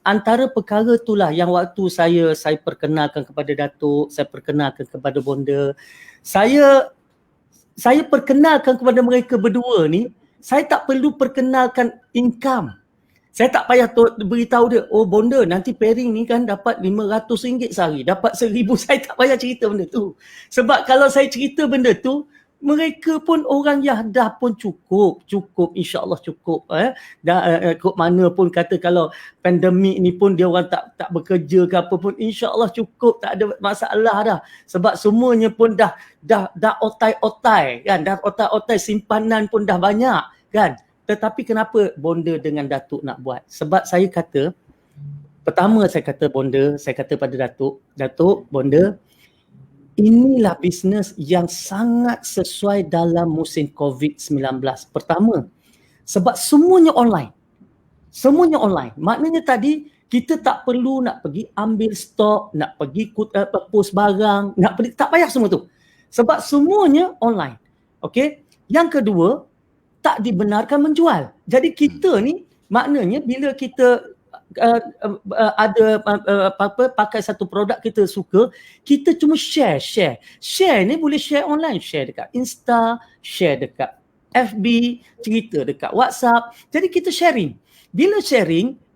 antara perkara itulah yang waktu saya perkenalkan kepada Datuk, saya perkenalkan kepada bonda, saya perkenalkan kepada mereka berdua ni, saya tak perlu perkenalkan income. Saya tak payah beritahu dia, oh bonda nanti pairing ni kan dapat RM500 sehari, dapat RM1,000. Saya tak payah cerita benda tu. Sebab kalau saya cerita benda tu, mereka pun orang dah pun cukup insya-Allah cukup kok mana pun kata kalau pandemik ni pun dia orang tak bekerja ke apa pun insya-Allah cukup, tak ada masalah dah. Sebab semuanya pun dah otai-otai kan, dah otai-otai, simpanan pun dah banyak kan. Tetapi kenapa bonda dengan Datuk nak buat? Sebab saya kata, pertama saya kata pada Datuk, bonda, inilah bisnes yang sangat sesuai dalam musim COVID-19. Pertama, sebab semuanya online. Maknanya tadi kita tak perlu nak pergi ambil stok, nak pergi post barang, tak payah semua tu. Sebab semuanya online. Okey? Yang kedua, tak dibenarkan menjual. Jadi kita ni maknanya bila kita ada pakai satu produk kita suka, kita cuma share. Share ni boleh share online, share dekat Insta, share dekat FB, cerita dekat WhatsApp. Jadi kita sharing.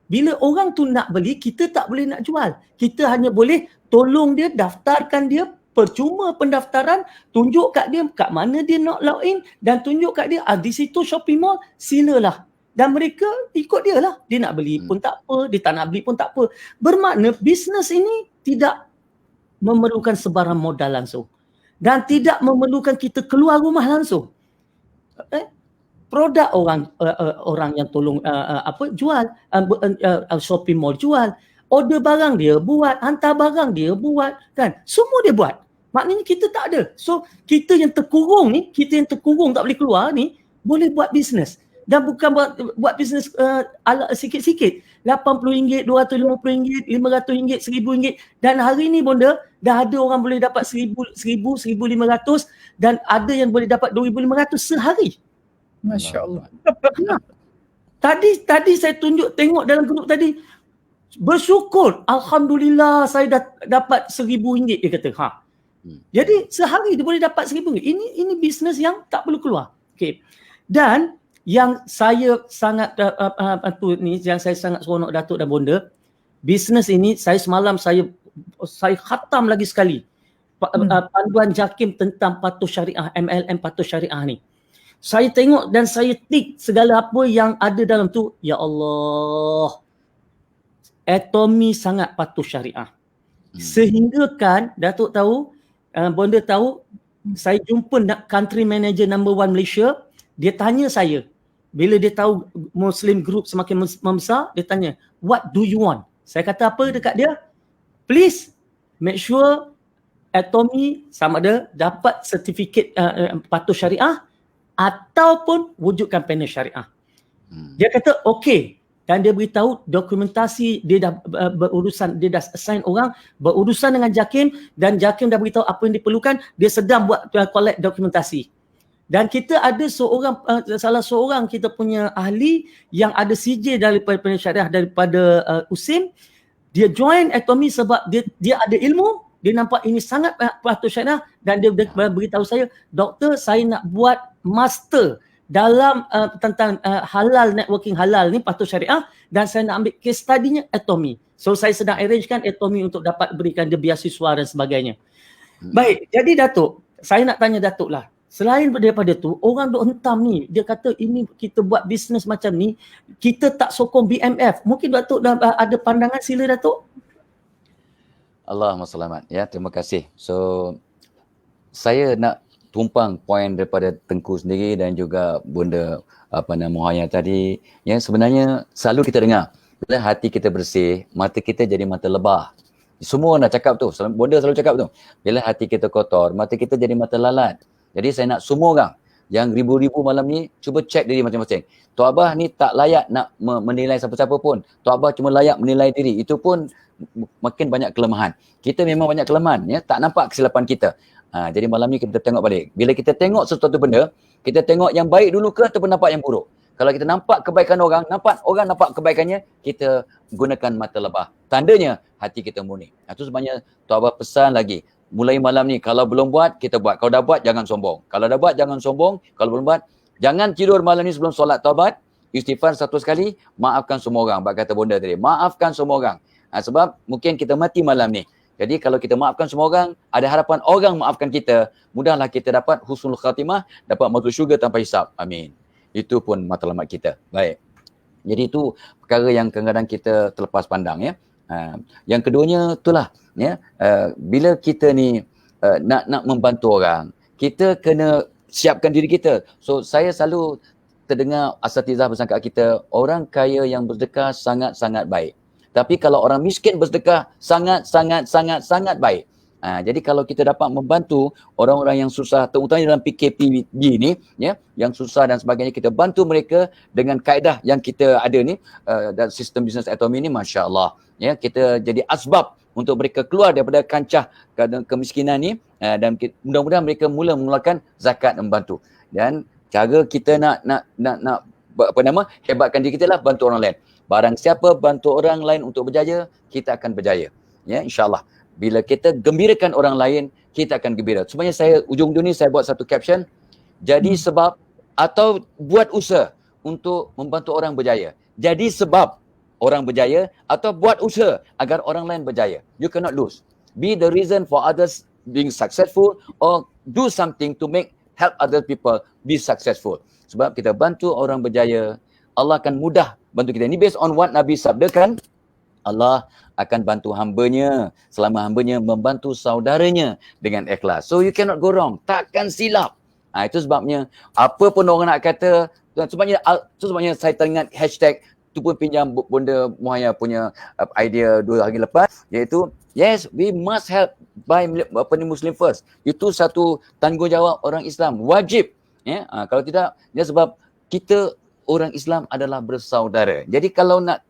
Bila orang tu nak beli, kita tak boleh nak jual. Kita hanya boleh tolong dia, daftarkan dia, percuma pendaftaran, tunjuk kat dia kat mana dia nak login dan tunjuk kat dia di situ shopping mall, silalah. Dan mereka ikut dia lah. Dia nak beli pun tak apa, dia tak nak beli pun tak apa. Bermakna bisnes ini tidak memerlukan sebarang modal langsung. Dan tidak memerlukan kita keluar rumah langsung. Produk orang yang tolong jual, shopping mall jual, order barang dia buat, hantar barang dia buat, kan? Semua dia buat. Maknanya kita tak ada. So, kita yang terkurung tak boleh keluar ni, boleh buat bisnes. Dan bukan buat bisnes sikit-sikit. RM80, RM250, RM500, RM1,000. Dan hari ni bonda, dah ada orang boleh dapat RM1,000, RM1,500 dan ada yang boleh dapat RM2,500 sehari. Masya Allah. Tadi saya tengok dalam grup tadi, bersyukur, Alhamdulillah saya dah dapat RM1,000 dia kata. Jadi sehari dia boleh dapat RM1,000. Ini bisnes yang tak perlu keluar. Okay. Dan yang saya sangat yang saya sangat seronok Datuk dan bonda, bisnes ini semalam saya khatam lagi sekali panduan JAKIM tentang patuh syariah, MLM patuh syariah ni. Saya tengok dan saya tik segala apa yang ada dalam tu. Ya Allah, Atomy sangat patuh syariah. Sehingga kan Datuk tahu, bonda tahu, saya jumpa country manager number 1 Malaysia, dia tanya saya, bila dia tahu Muslim group semakin membesar, dia tanya, what do you want? Saya kata apa dekat dia? Please make sure Atomy sama ada dapat sertifikat patuh syariah ataupun wujudkan panel syariah. Dia kata okey. Dan dia beritahu dokumentasi dia dah berurusan, dia dah assign orang berurusan dengan JAKIM dan JAKIM dah beritahu apa yang diperlukan, dia sedang buat collect dokumentasi. Dan kita ada salah seorang kita punya ahli yang ada CJ daripada syariah daripada USIM. Dia join Atomy sebab dia ada ilmu, dia nampak ini sangat patut syariah dan dia beritahu saya, doktor, saya nak buat master dalam tentang halal, networking halal ni patut syariah, dan saya nak ambil case study-nya Atomy. So saya sedang arrangekan Atomy untuk dapat berikan dia beasiswa dan sebagainya. Baik, jadi Datuk, saya nak tanya Datuk lah. Selain daripada tu, orang duk hentam ni, dia kata ini kita buat bisnes macam ni, kita tak sokong BMF. Mungkin Datuk dah ada pandangan, sila Datuk. Allahumma selamat. Ya, terima kasih. So, saya nak tumpang poin daripada Tengku sendiri dan juga Bunda Muhaya tadi. Ya, sebenarnya selalu kita dengar, bila hati kita bersih, mata kita jadi mata lebah. Semua nak cakap tu, Bunda selalu cakap tu. Bila hati kita kotor, mata kita jadi mata lalat. Jadi saya nak semua orang yang ribu-ribu malam ni cuba cek diri masing-masing. Tok Abah ni tak layak nak menilai siapa-siapa pun. Tok Abah cuma layak menilai diri. Itu pun makin banyak kelemahan. Kita memang banyak kelemahan, ya, tak nampak kesilapan kita. Jadi malam ni kita tengok balik. Bila kita tengok sesuatu benda, kita tengok yang baik dulu ke ataupun nampak yang buruk. Kalau kita nampak kebaikan orang nampak kebaikannya, kita gunakan mata lebah. Tandanya hati kita murni. Itu sebenarnya Tok Abah pesan lagi. Mulai malam ni, kalau belum buat, kita buat. Kalau dah buat, jangan sombong. Kalau dah buat, jangan sombong. Kalau belum buat, jangan tidur malam ni sebelum solat taubat. Istighfar satu sekali, maafkan semua orang. Bak kata Bunda tadi, maafkan semua orang. Sebab mungkin kita mati malam ni. Jadi kalau kita maafkan semua orang, ada harapan orang maafkan kita, mudahlah kita dapat husnul khatimah, dapat masuk syurga tanpa hisap. Amin. Itu pun matlamat kita. Baik. Jadi itu perkara yang kadang-kadang kita terlepas pandang, ya. Yang keduanya itulah, ya, bila kita ni nak membantu orang, kita kena siapkan diri kita. So saya selalu terdengar asatizah bersangka kita, orang kaya yang bersedekah sangat-sangat baik. Tapi kalau orang miskin bersedekah sangat-sangat baik. Jadi kalau kita dapat membantu orang-orang yang susah, terutamanya dalam PKP ni, ya, yang susah dan sebagainya, kita bantu mereka dengan kaedah yang kita ada ni, dan sistem bisnes Atomy ni, Masya Allah. Ya, kita jadi asbab untuk mereka keluar daripada kancah kemiskinan ni, dan mudah-mudahan mereka mula mengeluarkan zakat membantu. Dan cara kita nak hebatkan diri kita lah bantu orang lain. Barang siapa bantu orang lain untuk berjaya, kita akan berjaya. Ya, insya-Allah. Bila kita gembirakan orang lain, kita akan gembira. Sebenarnya saya ujung-ujung ni saya buat satu caption, jadi sebab atau buat usaha untuk membantu orang berjaya. Jadi sebab orang berjaya atau buat usaha agar orang lain berjaya. You cannot lose. Be the reason for others being successful or do something to help other people be successful. Sebab kita bantu orang berjaya, Allah akan mudah bantu kita. Ini based on what Nabi sabdakan, Allah akan bantu hambanya selama hambanya membantu saudaranya dengan ikhlas. So you cannot go wrong. Takkan silap. Itu sebabnya apa pun orang nak kata, sebabnya saya teringat hashtag tu pun pinjam Bunda Muhaya punya idea 2 hari lepas, iaitu yes, we must help by Muslim first. Itu satu tanggungjawab orang Islam, wajib. Ya, kalau tidak, ya, sebab kita orang Islam adalah bersaudara. Jadi kalau nak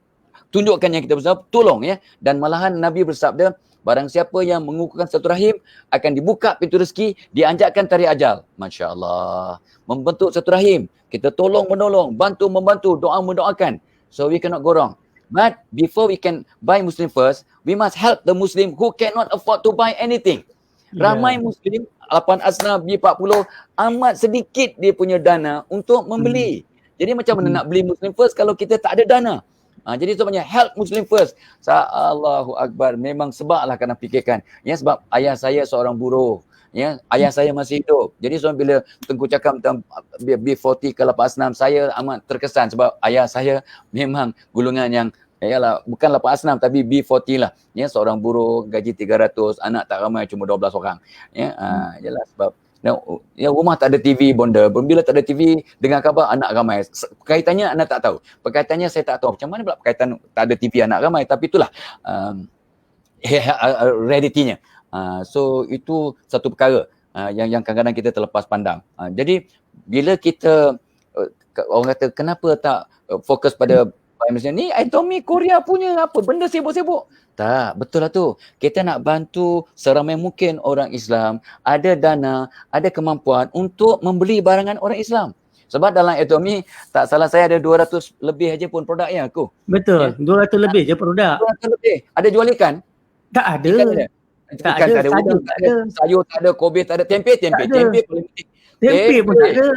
tunjukkan yang kita bersaudara, tolong, ya. Dan malahan Nabi bersabda, barang siapa yang mengukuhkan satu rahim akan dibuka pintu rezeki, dianjakkan tarik ajal. Masya Allah. Membentuk satu rahim, kita tolong menolong, bantu membantu, doa mendoakan. So we cannot go wrong. But before we can buy Muslim first, we must help the Muslim who cannot afford to buy anything. Ramai Muslim, 8 asnaf, B40, amat sedikit dia punya dana untuk membeli. Jadi macam mana nak beli Muslim first kalau kita tak ada dana? Jadi sebenarnya help Muslim first. Allahu Akbar. Memang sebablah kena fikirkan. Ya, sebab ayah saya seorang buruh. Ya, ayah saya masih hidup. Jadi bila Tengku cakap tentang B40 ke 86, saya amat terkesan sebab ayah saya memang golongan yang bukan 86 tapi B40 lah. Ya, seorang buruh, gaji 300, anak tak ramai, cuma 12 orang. Ya, yalah sebab rumah tak ada TV, Bonda. Bila tak ada TV, dengar khabar anak ramai. Perkaitannya anak tak tahu. Perkaitannya saya tak tahu. Macam mana pula perkaitan tak ada TV anak ramai. Tapi itulah realitinya. So itu satu perkara yang kadang-kadang kita terlepas pandang. Jadi bila kita orang kata kenapa tak fokus pada Macam ni Atomy Korea punya apa benda sibuk-sibuk. Tak, betul lah tu. Kita nak bantu seramai mungkin orang Islam ada dana, ada kemampuan untuk membeli barangan orang Islam. Sebab dalam Atomy, tak salah saya ada 200 lebih aja pun produk yang aku. Betul. 200 lebih je produk. 200 lebih. Ada jual ikan? Tak ada. Ikan ada. Tak Ikan ada, tak ada, sayur udang tak tak ada, sayur tak ada, kobe tak ada, tempe Tak ada. paling penting. Tempe pun tak ada.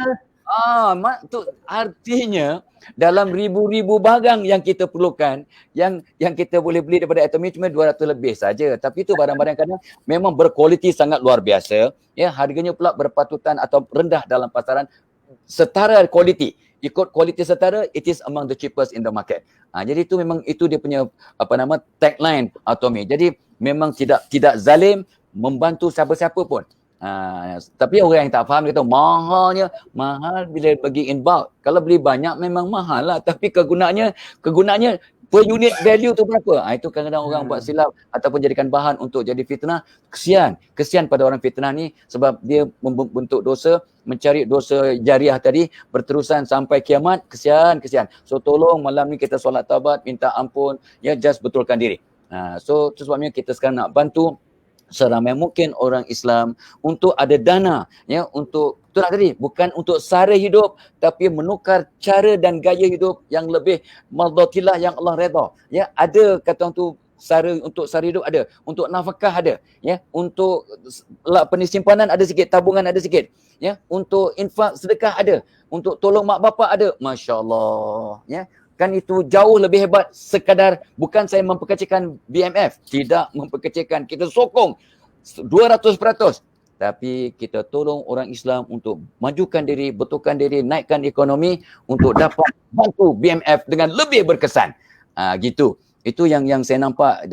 Mak tu artinya dalam ribu-ribu barang yang kita perlukan, yang kita boleh beli daripada Atomy cuma 200 lebih saja. Tapi itu barang-barang kadang memang berkualiti sangat luar biasa. Ya, harganya pula berpatutan atau rendah dalam pasaran setara kualiti. Ikut kualiti setara, it is among the cheapest in the market. Jadi itu memang itu dia punya tagline Atomy. Jadi memang tidak zalim membantu siapa-siapa pun. Tapi orang yang tak faham dia kata mahal bila bagi in bulk. Kalau beli banyak memang mahal lah, tapi kegunaannya per unit value tu berapa? Itu kadang-kadang orang buat silap ataupun jadikan bahan untuk jadi fitnah. Kesian pada orang fitnah ni sebab dia membentuk dosa, mencari dosa jariah tadi berterusan sampai kiamat. Kesian. So tolong malam ni kita solat taubat, minta ampun, ya, just betulkan diri. So itu sebabnya kita sekarang nak bantu seramai mungkin orang Islam untuk ada dana, ya, untuk itulah tadi, bukan untuk sara hidup tapi menukar cara dan gaya hidup yang lebih mardhatillah, yang Allah redha. Ya, ada kata orang tu untuk sara hidup ada, untuk nafkah ada, ya, untuk penisimpanan ada sikit, tabungan ada sikit, ya, untuk infak sedekah ada, untuk tolong mak bapak ada. Masya-Allah, ya. Kan itu jauh lebih hebat sekadar bukan saya memperkecilkan BMF, tidak memperkecilkan, kita sokong 200%. Tapi kita tolong orang Islam untuk majukan diri, betulkan diri, naikkan ekonomi untuk dapat bantu BMF dengan lebih berkesan. Gitu. Itu yang saya nampak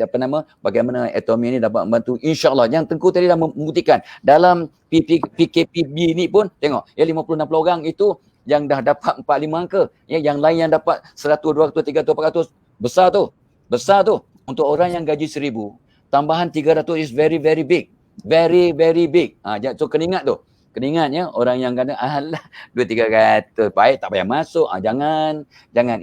bagaimana Atomy ini dapat membantu, insya-Allah. Yang Tengku tadi dah membuktikan dalam PKPB ni pun tengok, ya, 50-60 orang itu yang dah dapat 4-5 angka, ya, yang lain yang dapat 100, 200, 300, 400, besar tu. Untuk orang yang gaji 1000, tambahan 300 is very very big. Very very big. So kena ingat tu. Ya, orang yang kata alah 2-300 baik tak payah masuk. Jangan.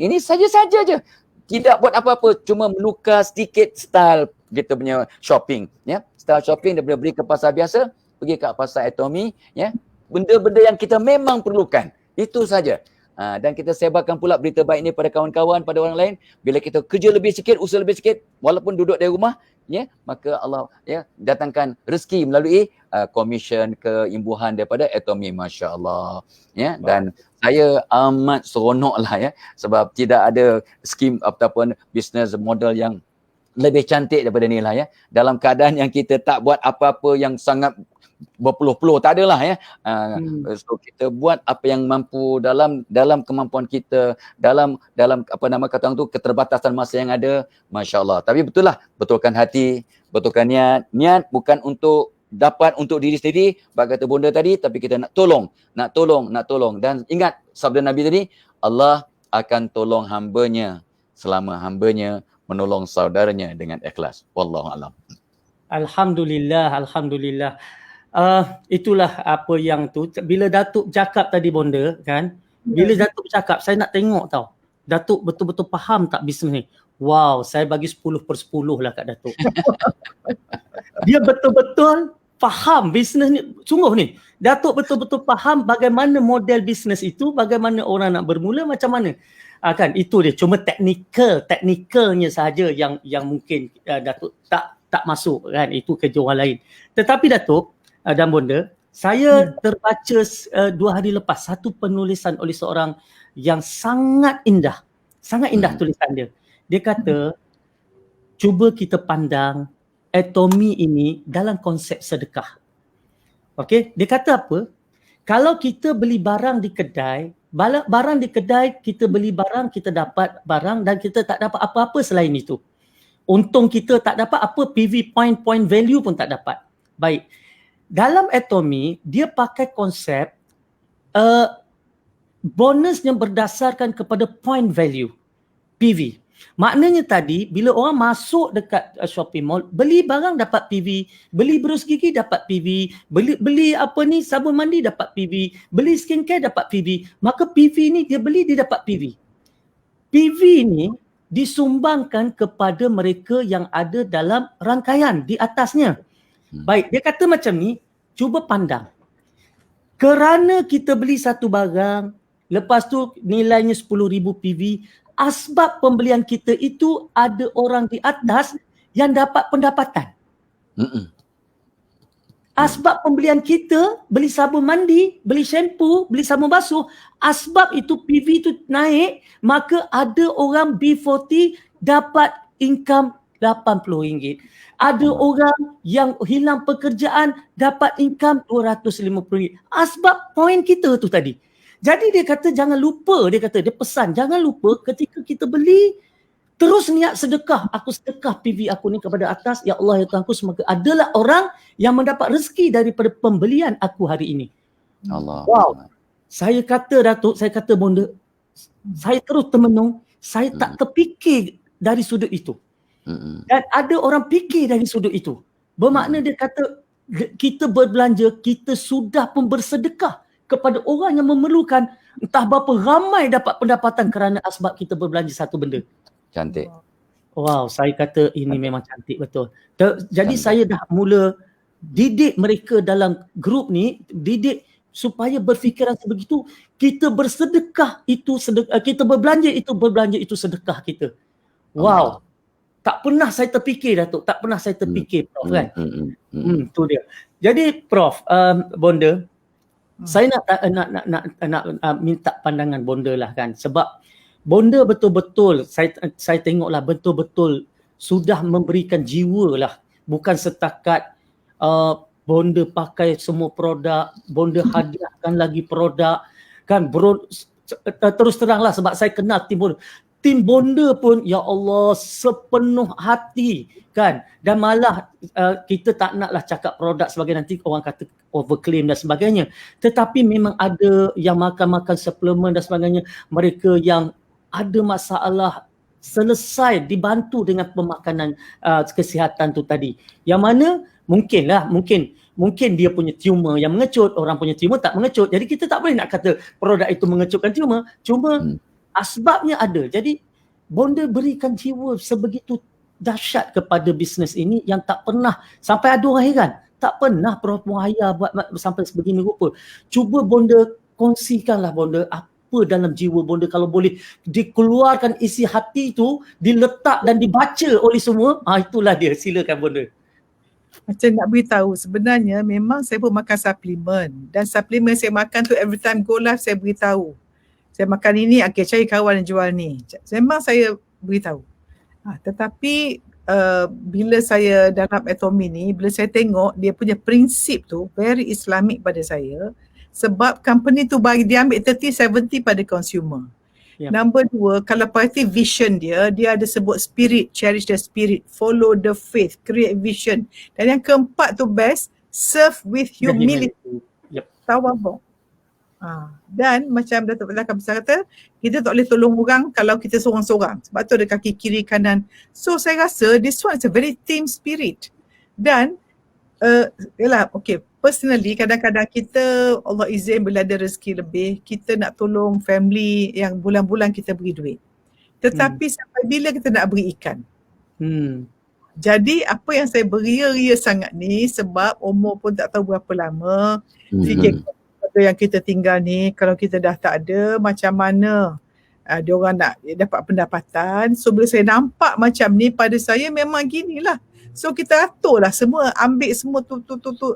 Ini saja-saja je. Tidak buat apa-apa, cuma menukar sedikit style kita punya shopping, ya. Style shopping daripada beli ke pasar biasa, pergi ke pasar Atomy, ya. Benda-benda yang kita memang perlukan. Itu saja. Dan kita sebarkan pula berita baik ini pada kawan-kawan, pada orang lain. Bila kita kerja lebih sikit, usaha lebih sikit, walaupun duduk dari rumah, ya, maka Allah, ya, datangkan rezeki melalui komisen keimbuhan daripada Atomy, masya-Allah. Ya, dan saya amat seronok lah, ya, sebab tidak ada skim ataupun business model yang lebih cantik daripada ni lah, ya. Dalam keadaan yang kita tak buat apa-apa yang sangat berpuluh-puluh, tak adalah, ya. So kita buat apa yang mampu dalam kemampuan kita, dalam kata orang tu, keterbatasan masa yang ada, masya-Allah. Tapi betul lah, betulkan hati, betulkan niat bukan untuk dapat untuk diri sendiri, bagi kata bonda tadi, tapi kita nak tolong. Dan ingat sabda Nabi tadi, Allah akan tolong hambanya selama hambanya menolong saudaranya dengan ikhlas. Wallahu alam. Alhamdulillah. Itulah apa yang tu. Bila Datuk cakap tadi bonda kan, bila Datuk cakap saya nak tengok tau, Datuk betul-betul faham tak bisnes ni. Wow, saya bagi 10/10 lah kat Datuk. Dia betul-betul faham bisnes ni. Sungguh ni, Datuk betul-betul faham bagaimana model bisnes itu, bagaimana orang nak bermula, macam mana. Kan itu dia, cuma teknikalnya sahaja yang mungkin Datuk tak masuk kan, itu kerja orang lain. Tetapi Datuk dan bonda, saya terbaca 2 hari lepas satu penulisan oleh seorang yang sangat indah tulisan dia. Dia kata, cuba kita pandang Atomy ini dalam konsep sedekah. Okey, dia kata apa? Kalau kita beli barang di kedai, kita beli barang, kita dapat barang dan kita tak dapat apa-apa selain itu. Untung kita tak dapat apa, PV point value pun tak dapat. Baik. Dalam Atomy, dia pakai konsep bonus yang berdasarkan kepada point value, PV. Maknanya tadi, bila orang masuk dekat shopping mall, beli barang dapat PV, beli berus gigi dapat PV, beli sabun mandi dapat PV, beli skincare dapat PV. Maka PV ni dia beli, dia dapat PV. PV ni disumbangkan kepada mereka yang ada dalam rangkaian di atasnya. Baik, dia kata macam ni, cuba pandang. Kerana kita beli satu barang, lepas tu nilainya 10,000 PV, asbab pembelian kita itu ada orang di atas yang dapat pendapatan. Asbab pembelian kita, beli sabun mandi, beli shampoo, beli sabun basuh, asbab itu PV itu naik, maka ada orang B40 dapat income RM80. Ada orang yang hilang pekerjaan dapat income RM250. Asbab poin kita tu tadi. Jadi dia kata jangan lupa, dia pesan jangan lupa ketika kita beli, terus niat sedekah. Aku sedekah PV aku ni kepada atas. Ya Allah, ya Tuhanku, semoga adalah orang yang mendapat rezeki daripada pembelian aku hari ini. Allah. Wow. Saya kata Datuk, saya kata bonda, saya terus termenung. Saya tak terfikir dari sudut itu. Dan ada orang fikir dari sudut itu. Bermakna dia kata kita berbelanja, kita sudah pun bersedekah kepada orang yang memerlukan. Entah berapa ramai dapat pendapatan kerana asbab kita berbelanja satu benda. Cantik. Wow, saya kata ini memang cantik betul. Jadi saya dah mula didik mereka dalam grup ni, didik supaya berfikiran sebegitu. Kita bersedekah itu sedekah, kita berbelanja itu sedekah kita. Wow. Tak pernah saya terfikir, Datuk. Tak pernah saya terfikir, Prof, kan? Tu dia. Jadi Prof, Bonda, saya nak minta pandangan Bonda lah kan, sebab Bonda betul-betul, saya tengoklah betul-betul sudah memberikan jiwa lah. Bukan setakat Bonda pakai semua produk, Bonda hadiahkan lagi produk. Kan terus teranglah sebab saya kenal tim Bonda. Tim Bonda pun, ya Allah, sepenuh hati kan. Dan malah kita tak naklah cakap produk sebagai nanti orang kata overclaim dan sebagainya. Tetapi memang ada yang makan-makan suplemen dan sebagainya. Mereka yang ada masalah selesai dibantu dengan pemakanan kesihatan tu tadi. Yang mana mungkin dia punya tumor yang mengecut, orang punya tumor tak mengecut. Jadi kita tak boleh nak kata produk itu mengecutkan tumor. Cuma asbabnya ada. Jadi Bonda berikan jiwa sebegitu dahsyat kepada bisnes ini yang tak pernah, sampai ada orang heran, tak pernah Prof Muhaya buat sampai sebegini rupa. Cuba Bonda kongsikanlah Bonda apa dalam jiwa Bonda, kalau boleh dikeluarkan isi hati itu, diletak dan dibaca oleh semua. Itulah dia. Silakan Bonda. Macam nak beritahu, sebenarnya memang saya pun makan suplemen, dan suplemen saya makan tu every time go live saya beritahu. Saya makan ini, okay, cari kawan yang jual ni. Memang saya beritahu. Tetapi bila saya dalam Atomy ni, bila saya tengok dia punya prinsip tu very Islamic pada saya, sebab company tu bagi dia ambil 30-70 pada consumer. Yep. Number 2, kalau party vision dia ada sebut spirit, cherish the spirit, follow the faith, create vision. Dan yang keempat tu best, serve with humility. Yep. Tawadhu. Dan macam Datuk Belakang besar kata, kita tak boleh tolong orang kalau kita seorang-seorang. Sebab tu ada kaki kiri kanan. So saya rasa this one is a very team spirit. Dan personally kadang-kadang kita, Allah izin bila ada rezeki lebih, kita nak tolong family yang bulan-bulan kita beri duit. Tetapi sampai bila kita nak beri ikan? Jadi apa yang saya beria-ria sangat ni, sebab umur pun tak tahu berapa lama, fikir yang kita tinggal ni, kalau kita dah tak ada, macam mana diorang nak dapat pendapatan. So bila saya nampak macam ni, pada saya memang ginilah. So kita aturlah semua, ambil semua tu. Itu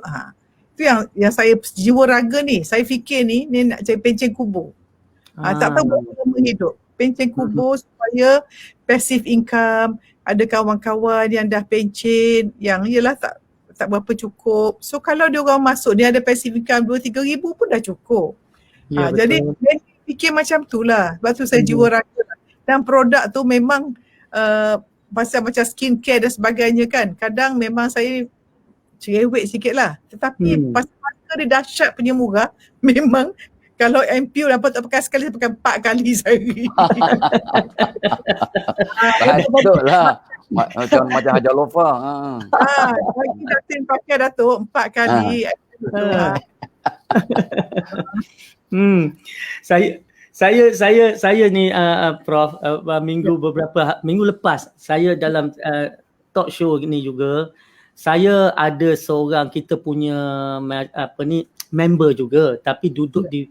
yang saya jiwa raga ni, saya fikir ni nak cari pencen kubur. Tak tahu berapa lama hidup. Pencen kubur supaya passive income. Ada kawan-kawan yang dah pencen, yang yelah tak berapa cukup. So kalau dia orang masuk, dia ada passive income 2-3 ribu pun dah cukup. Jadi fikir macam tu lah. Sebab tu saya jiwa raga. Dan produk tu memang pasal macam skincare dan sebagainya kan, kadang memang saya cerewet sikit lah. Tetapi pasal dia dahsyat punya murah, memang kalau MPU dapat tak pakai sekali, saya pakai 4 kali sehari. Betul lah. Macam Hajar Lofa. Lagi Datin pakai Datuk 4 kali. Saya ni Prof, beberapa minggu lepas saya dalam talk show ni juga, saya ada seorang kita punya member juga tapi duduk di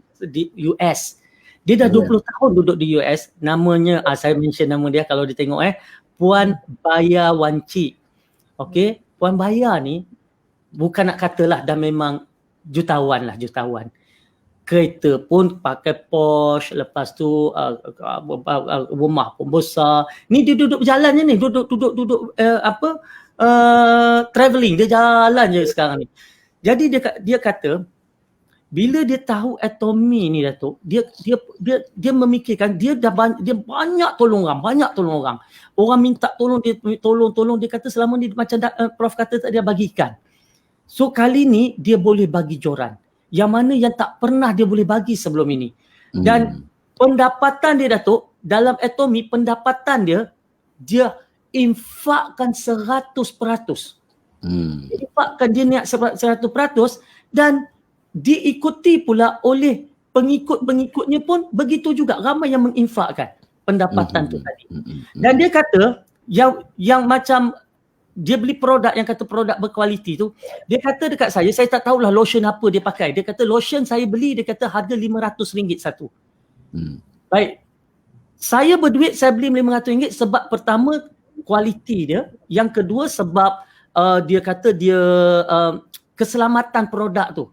US. Dia dah 20 tahun duduk di US. Namanya saya mention nama dia kalau dia tengok Puan Baya Wanci. Okey, Puan Baya ni bukan nak katalah dah memang jutawan. Kereta pun pakai Porsche, lepas tu rumah pun besar. Ni dia duduk berjalan je ni, duduk travelling, dia jalan je sekarang ni. Jadi dia kata bila dia tahu Atomy ni Datuk, dia memikirkan dia banyak tolong orang. Orang minta tolong dia dia kata selama ni macam Prof kata tadi dia bagikan. So kali ni dia boleh bagi joran. Yang mana yang tak pernah dia boleh bagi sebelum ini. Dan pendapatan dia Datuk, dalam Atomy pendapatan dia infakkan 100%. Infakkan dia niat 100% dan diikuti pula oleh pengikut-pengikutnya pun begitu juga, ramai yang menginfakkan pendapatan tu tadi. Dan dia kata yang macam dia beli produk yang kata produk berkualiti tu, dia kata dekat saya tak tahulah lotion apa dia pakai. Dia kata lotion saya beli, dia kata harga RM500 satu. Baik. Saya berduit, saya beli RM500 sebab pertama kualiti dia, yang kedua sebab dia kata dia keselamatan produk tu.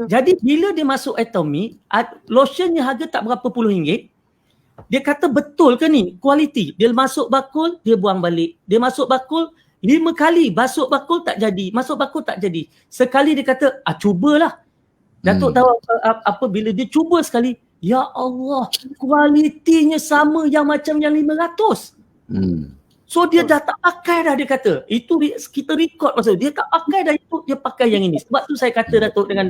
Jadi bila dia masuk Atomy, lotionnya harga tak berapa puluh ringgit. Dia kata betul ke ni kualiti? Dia masuk bakul, dia buang balik. Dia masuk bakul 5 kali, masuk bakul tak jadi. Masuk bakul tak jadi. Sekali dia kata, cubalah. Datuk tahu apa bila dia cuba sekali, ya Allah, kualitinya sama yang macam yang 500. So dia dah tak pakai dah, dia kata. Itu kita record masa dia tak pakai dah, itu dia pakai yang ini. Sebab tu saya kata Datuk dengan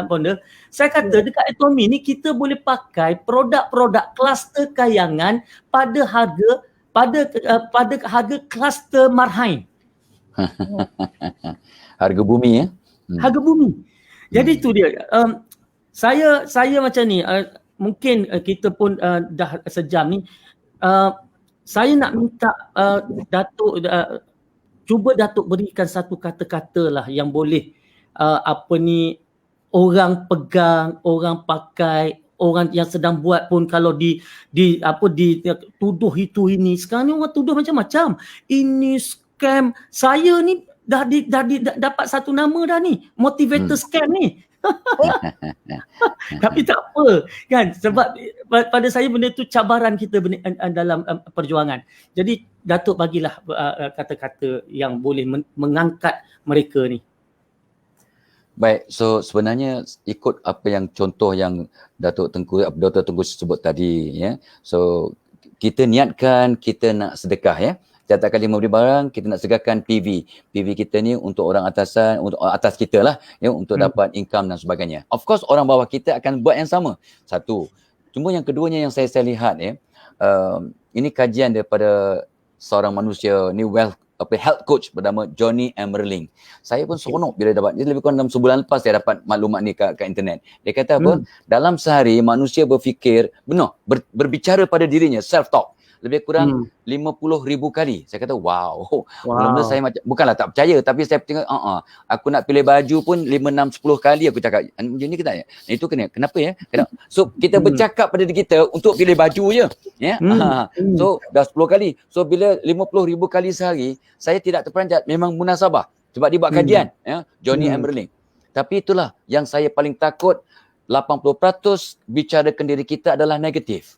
Bonda, saya kata dekat Atomy ni kita boleh pakai produk-produk kluster kayangan pada harga kluster marhain. Harga bumi Harga bumi. Jadi itu dia. Saya macam ni, mungkin kita pun dah sejam ni. Saya nak minta Datuk cuba Datuk berikan satu kata-kata lah yang boleh orang pegang, orang pakai, orang yang sedang buat pun kalau dituduh itu ini. Sekarang ni orang tuduh macam-macam. Ini scam. Saya ni dah dapat satu nama dah ni, motivator scam ni. Tapi tak apa kan, sebab pada saya benda tu cabaran kita dalam perjuangan. Jadi Datuk bagilah kata-kata yang boleh mengangkat mereka ni. Baik, so sebenarnya ikut apa yang contoh yang Dr. Tengku sebut tadi ya. So kita niatkan kita nak sedekah ya. Setiap kali memberi barang, kita nak sedekahkan PV. PV kita ni untuk orang atasan, untuk atas kita lah ya, untuk dapat income dan sebagainya. Of course orang bawah kita akan buat yang sama. Satu. Cuma yang keduanya yang saya lihat ya, ini kajian daripada seorang manusia ni health coach bernama Johnny Emerling. Saya pun seronok bila dapat, dia lebih kurang dalam sebulan lepas saya dapat maklumat ni kat internet. Dia kata apa? Dalam sehari manusia berfikir, berbicara pada dirinya, self talk. Lebih kurang 50,000 kali. Saya kata wow. Mula-mula saya macam, bukanlah tak percaya, tapi saya tengok aku nak pilih baju pun 5, 6, 10 kali aku cakap. Macam ni ke tak ya? Itu kenapa ya? So kita bercakap pada diri kita untuk pilih baju je. Ya. So dah 10 kali. So bila 50,000 kali sehari, saya tidak terperanjat, memang munasabah. Sebab dia buat kajian, ya, Johnny Emerling. Tapi itulah yang saya paling takut, 80% bicarakan diri kita adalah negatif.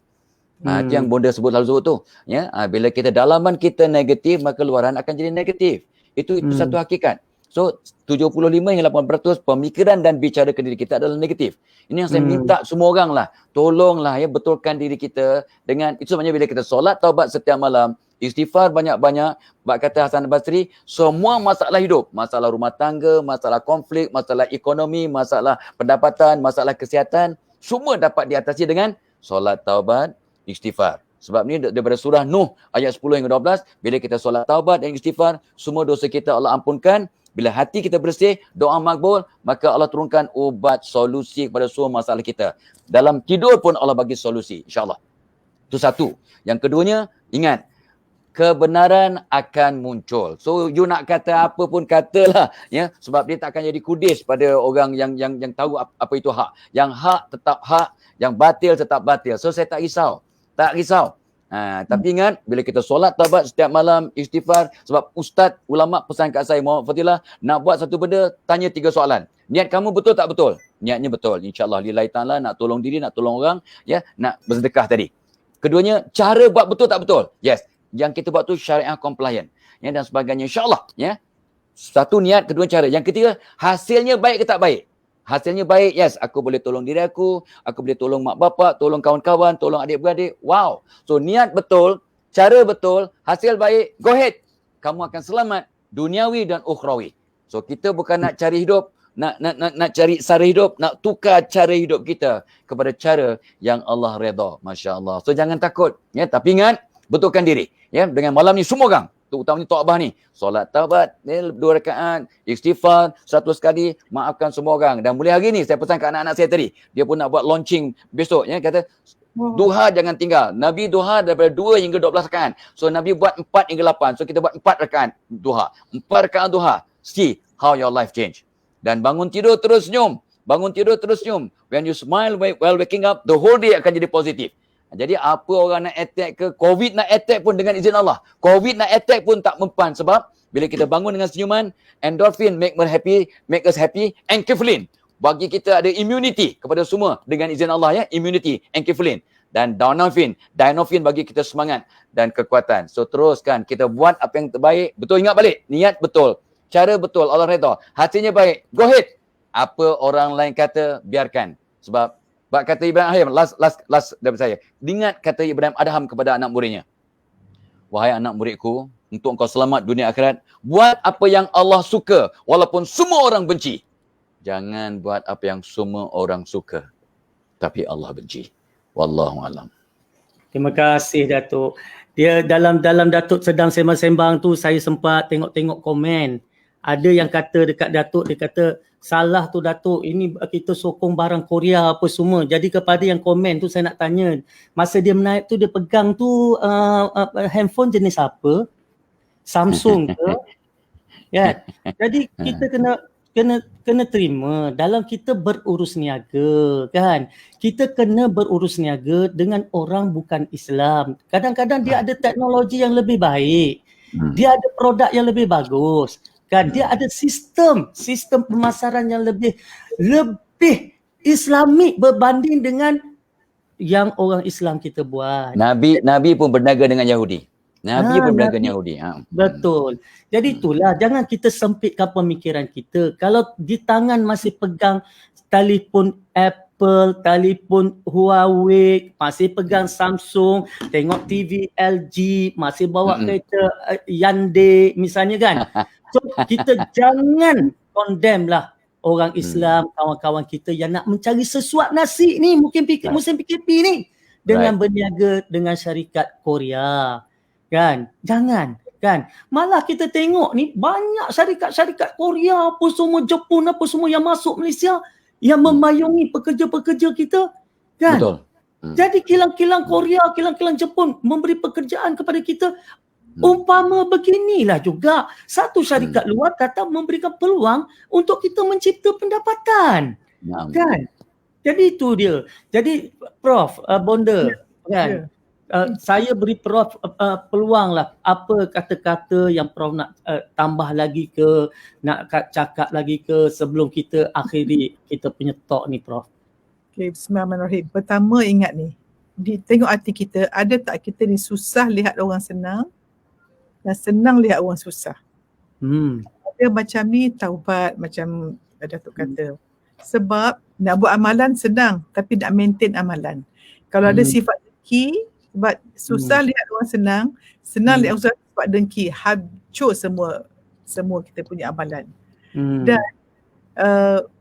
Itu yang Bonda sebut tu ya. Bila kita dalaman kita negatif, maka luaran akan jadi negatif. Itu satu hakikat. So 75 hingga 80% pemikiran dan bicara ke diri kita adalah negatif. Ini yang saya minta semua orang lah, tolonglah ya, betulkan diri kita dengan itu. Sebenarnya bila kita solat taubat setiap malam, istighfar banyak-banyak, bab kata Hasan Basri, semua masalah hidup, masalah rumah tangga, masalah konflik, masalah ekonomi, masalah pendapatan, masalah kesihatan, semua dapat diatasi dengan solat taubat, istighfar. Sebab ni daripada surah Nuh ayat 10 hingga 12, bila kita solat taubat dan istighfar, semua dosa kita Allah ampunkan Bila hati kita bersih, doa makbul, maka Allah turunkan ubat solusi kepada semua masalah kita. Dalam tidur pun Allah bagi solusi, insya-Allah. Itu satu. Yang keduanya, ingat, kebenaran akan muncul. So you nak kata apa pun katalah, ya, sebab dia tak akan jadi kudis pada orang yang tahu apa itu hak. Yang hak tetap hak, yang batil tetap batil. So saya tak risau. Tak risau. Tapi ingat, bila kita solat taubat setiap malam, istighfar, sebab ustaz ulama pesan kat saya, Muhammad Fadilah, nak buat satu benda, tanya 3 soalan. Niat kamu betul tak betul? Niatnya betul. InsyaAllah lillahi ta'ala, nak tolong diri, nak tolong orang, ya, nak bersedekah tadi. Keduanya, cara buat betul tak betul? Yes. Yang kita buat tu syariah compliant, ya, dan sebagainya, insyaAllah, ya. Satu niat, kedua cara. Yang ketiga, hasilnya baik ke tak baik? Hasilnya baik, yes, aku boleh tolong diri aku boleh tolong mak bapak, tolong kawan-kawan, tolong adik-beradik. Wow. So niat betul, cara betul, hasil baik, go ahead. Kamu akan selamat duniawi dan ukhrawi. So kita bukan nak cari hidup, nak cari sara hidup, nak tukar cara hidup kita kepada cara yang Allah redha. Masya-Allah. So jangan takut, ya, tapi ingat, betulkan diri, ya, dengan malam ni semua orang, terutamanya Tok Abah ni, solat taubat 2 rakaat, istighfar 100 kali, maafkan semua orang. Dan mulai hari ni saya pesan kat anak-anak saya tadi, dia pun nak buat launching besok, ya, kata duha jangan tinggal. Nabi duha daripada 2 hingga 12 rakaat. So Nabi buat 4 hingga 8. So kita buat 4 rakaat duha. 4 rakaat duha. See how your life change. Dan bangun tidur terus senyum. Bangun tidur terus senyum. When you smile while waking up, the whole day akan jadi positif. Jadi apa orang nak attack ke, COVID nak attack pun dengan izin Allah. COVID nak attack pun tak mempan, sebab bila kita bangun dengan senyuman, endorphin make us happy, enkephalin bagi kita ada immunity kepada semua dengan izin Allah, ya, immunity, enkephalin, dan dynorphin bagi kita semangat dan kekuatan. So teruskan kita buat apa yang terbaik. Betul, ingat balik, niat betul, cara betul, Allah redha, hasilnya baik, go ahead. Apa orang lain kata, biarkan. Sebab kata Ibrahim, last daripada saya. Ingat kata Ibrahim Adham kepada anak muridnya. Wahai anak muridku, untuk engkau selamat dunia akhirat, buat apa yang Allah suka walaupun semua orang benci. Jangan buat apa yang semua orang suka tapi Allah benci. Wallahu alam. Terima kasih Datuk. Dia dalam Datuk sedang sembang-sembang tu, saya sempat tengok komen. Ada yang kata dekat Datuk, dia kata salah tu Datuk, ini kita sokong barang Korea apa semua. Jadi kepada yang komen tu saya nak tanya, masa dia menaik tu dia pegang tu handphone jenis apa? Samsung ke? Ya. Jadi kita kena terima dalam kita berurus niaga, kan. Kita kena berurus niaga dengan orang bukan Islam. Kadang-kadang dia ada teknologi yang lebih baik. Dia ada produk yang lebih bagus. Kan, dia ada sistem pemasaran yang lebih Islamik berbanding dengan yang orang Islam kita buat. Nabi pun berniaga dengan Yahudi. Nabi pun berniaga dengan Yahudi. Betul. Jadi itulah, jangan kita sempitkan pemikiran kita. Kalau di tangan masih pegang telefon Apple, telefon Huawei, masih pegang Samsung, tengok TV LG, masih bawa kereta Hyundai misalnya, kan. So kita jangan condemn lah orang Islam, kawan-kawan kita yang nak mencari sesuap nasi ni, mungkin musim PKP ni, dengan berniaga dengan syarikat Korea, kan. Jangan, kan. Malah kita tengok ni banyak syarikat-syarikat Korea apa semua, Jepun apa semua yang masuk Malaysia, yang memayungi pekerja-pekerja kita, kan. Betul. Jadi kilang-kilang Korea, kilang-kilang Jepun memberi pekerjaan kepada kita. Umpama beginilah juga satu syarikat luar datang memberikan peluang untuk kita mencipta pendapatan, kan. Jadi itu dia. Jadi Prof, Bonda, kan, saya beri Prof peluang lah, apa kata-kata yang Prof nak tambah lagi ke, nak cakap lagi ke sebelum kita akhiri kita punya talk ni, Prof. Okay, bismillahirrahmanirrahim. Pertama ingat ni, tengok hati kita, ada tak kita ni susah lihat orang senang dan senang lihat orang susah. Dia macam ni taubat, macam Datuk kata. Sebab nak buat amalan senang, tapi nak maintain amalan. Kalau ada sifat dengki, sebab susah lihat orang senang lihat orang susah, sebab dengki, hancur semua kita punya amalan. Dan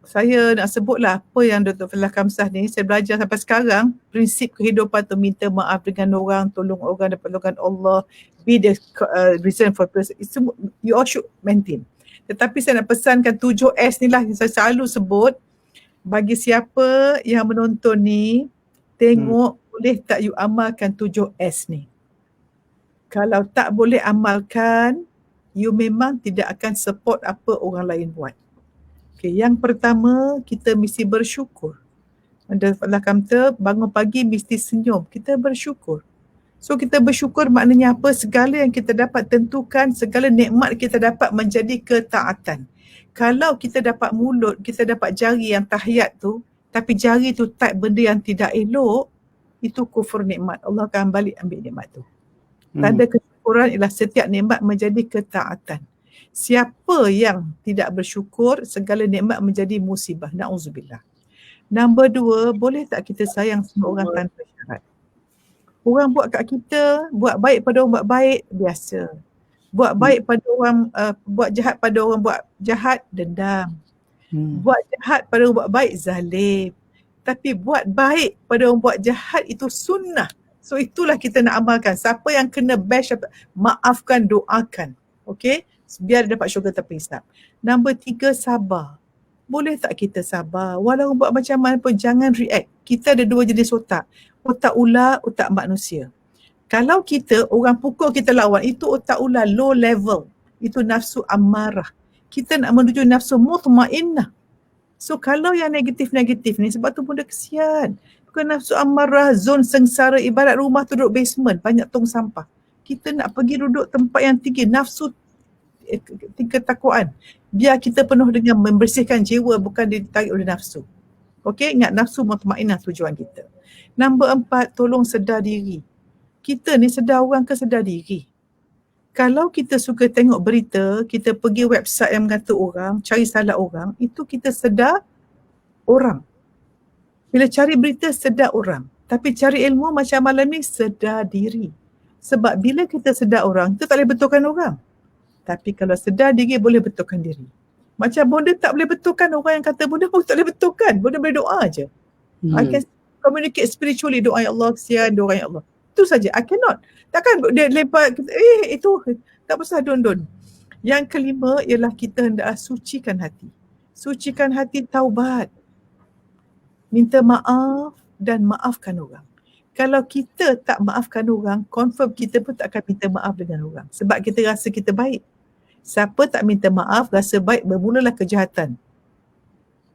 saya nak sebutlah apa yang Dr. Fadilah Khamsah ni, saya belajar sampai sekarang, prinsip kehidupan tu minta maaf dengan orang, tolong orang dan pertolongan Allah, be the reason for peace. You all should maintain. Tetapi saya nak pesankan 7S ni lah yang saya selalu sebut. Bagi siapa yang menonton ni, tengok boleh tak you amalkan 7S ni. Kalau tak boleh amalkan, you memang tidak akan support apa orang lain buat. Okay, yang pertama, kita mesti bersyukur. Allah kata, bangun pagi mesti senyum. Kita bersyukur. So kita bersyukur maknanya apa? Segala yang kita dapat tentukan, segala nikmat kita dapat menjadi ketaatan. Kalau kita dapat mulut, kita dapat jari yang tahiyat tu, tapi jari tu type benda yang tidak elok, itu kufur nikmat. Allah akan balik ambil nikmat tu. Tanda kesyukuran ialah setiap nikmat menjadi ketaatan. Siapa yang tidak bersyukur, segala nikmat menjadi musibah. Na'udzubillah. Nombor 2, boleh tak kita sayang semua orang tanpa syarat? Orang buat kat kita, buat baik pada orang buat baik, biasa. Buat baik pada orang, buat jahat pada orang buat jahat, dendam. Buat jahat pada orang buat baik, zalim. Tapi buat baik pada orang buat jahat itu sunnah. So itulah kita nak amalkan. Siapa yang kena bash, maafkan, doakan. Okay? Biar dia dapat syurga tanpa hisab. Nombor 3, sabar. Boleh tak kita sabar? Walau buat macam mana pun, jangan react. Kita ada 2 jenis otak. Otak ular, otak manusia. Kalau kita, orang pukul kita lawan, itu otak ular, low level. Itu nafsu amarah. Kita nak menuju nafsu mutmainnah. So kalau yang negatif-negatif ni, sebab tu benda kesian. Bukan nafsu amarah, zon sengsara, ibarat rumah tu duduk basement, banyak tong sampah. Kita nak pergi duduk tempat yang tinggi, nafsu ketakwaan. Biar kita penuh dengan membersihkan jiwa, bukan ditarik oleh nafsu. Okey, ingat nafsu mutmainnah tujuan kita. Nombor 4, tolong sedar diri. Kita ni sedar orang ke sedar diri? Kalau kita suka tengok berita, kita pergi website yang mengata orang, cari salah orang, itu kita sedar orang. Bila cari berita, sedar orang. Tapi cari ilmu macam malam ni, sedar diri. Sebab bila kita sedar orang, kita tak boleh betulkan orang. Tapi kalau sedar diri, boleh betulkan diri. Macam Bonda tak boleh betulkan orang yang kata Bonda pun tak boleh betulkan. Bonda boleh doa je. I can communicate spiritually. Doa ya Allah, kesian doa ya Allah. Itu saja. I cannot. Takkan dia lepas, itu tak pasal don. Yang kelima ialah kita hendak sucikan hati. Sucikan hati, taubat. Minta maaf dan maafkan orang. Kalau kita tak maafkan orang, confirm kita pun tak akan minta maaf dengan orang. Sebab kita rasa kita baik. Siapa tak minta maaf, rasa baik, bermulalah kejahatan.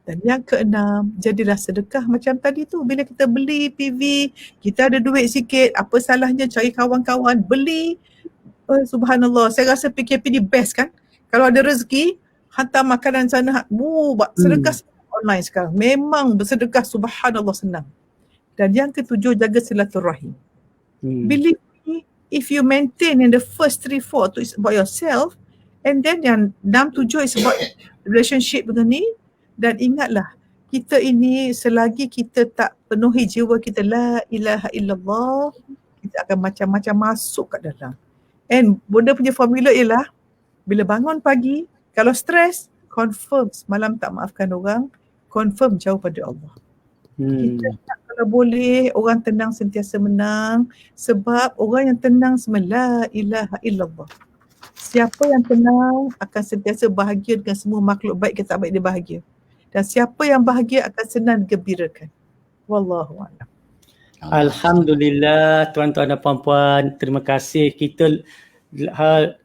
Dan yang keenam, jadilah sedekah macam tadi tu. Bila kita beli PV, kita ada duit sikit, apa salahnya cari kawan-kawan, beli. Subhanallah, saya rasa PKP ni best kan. Kalau ada rezeki, hantar makanan sana, sedekah online sekarang. Memang bersedekah, subhanallah, senang. Dan yang ketujuh, jaga silaturahim. Believe me, if you maintain in the first 3-4 it's about yourself, and then yang 6-7 is about relationship dengan ni. Dan ingatlah, kita ini selagi kita tak penuhi jiwa kita la ilaha illallah, kita akan macam-macam masuk kat dalam. And Bonda punya formula ialah, bila bangun pagi, kalau stres, confirm semalam tak maafkan orang, confirm jauh pada Allah. Kita tak, kalau boleh orang tenang sentiasa menang, sebab orang yang tenang semua la ilaha illallah. Siapa yang tenang akan sentiasa bahagia dengan semua makhluk baik kita baik dia bahagia. Dan siapa yang bahagia akan senang digembirakan. Wallahu a'lam. Alhamdulillah tuan-tuan dan puan-puan, terima kasih. Kita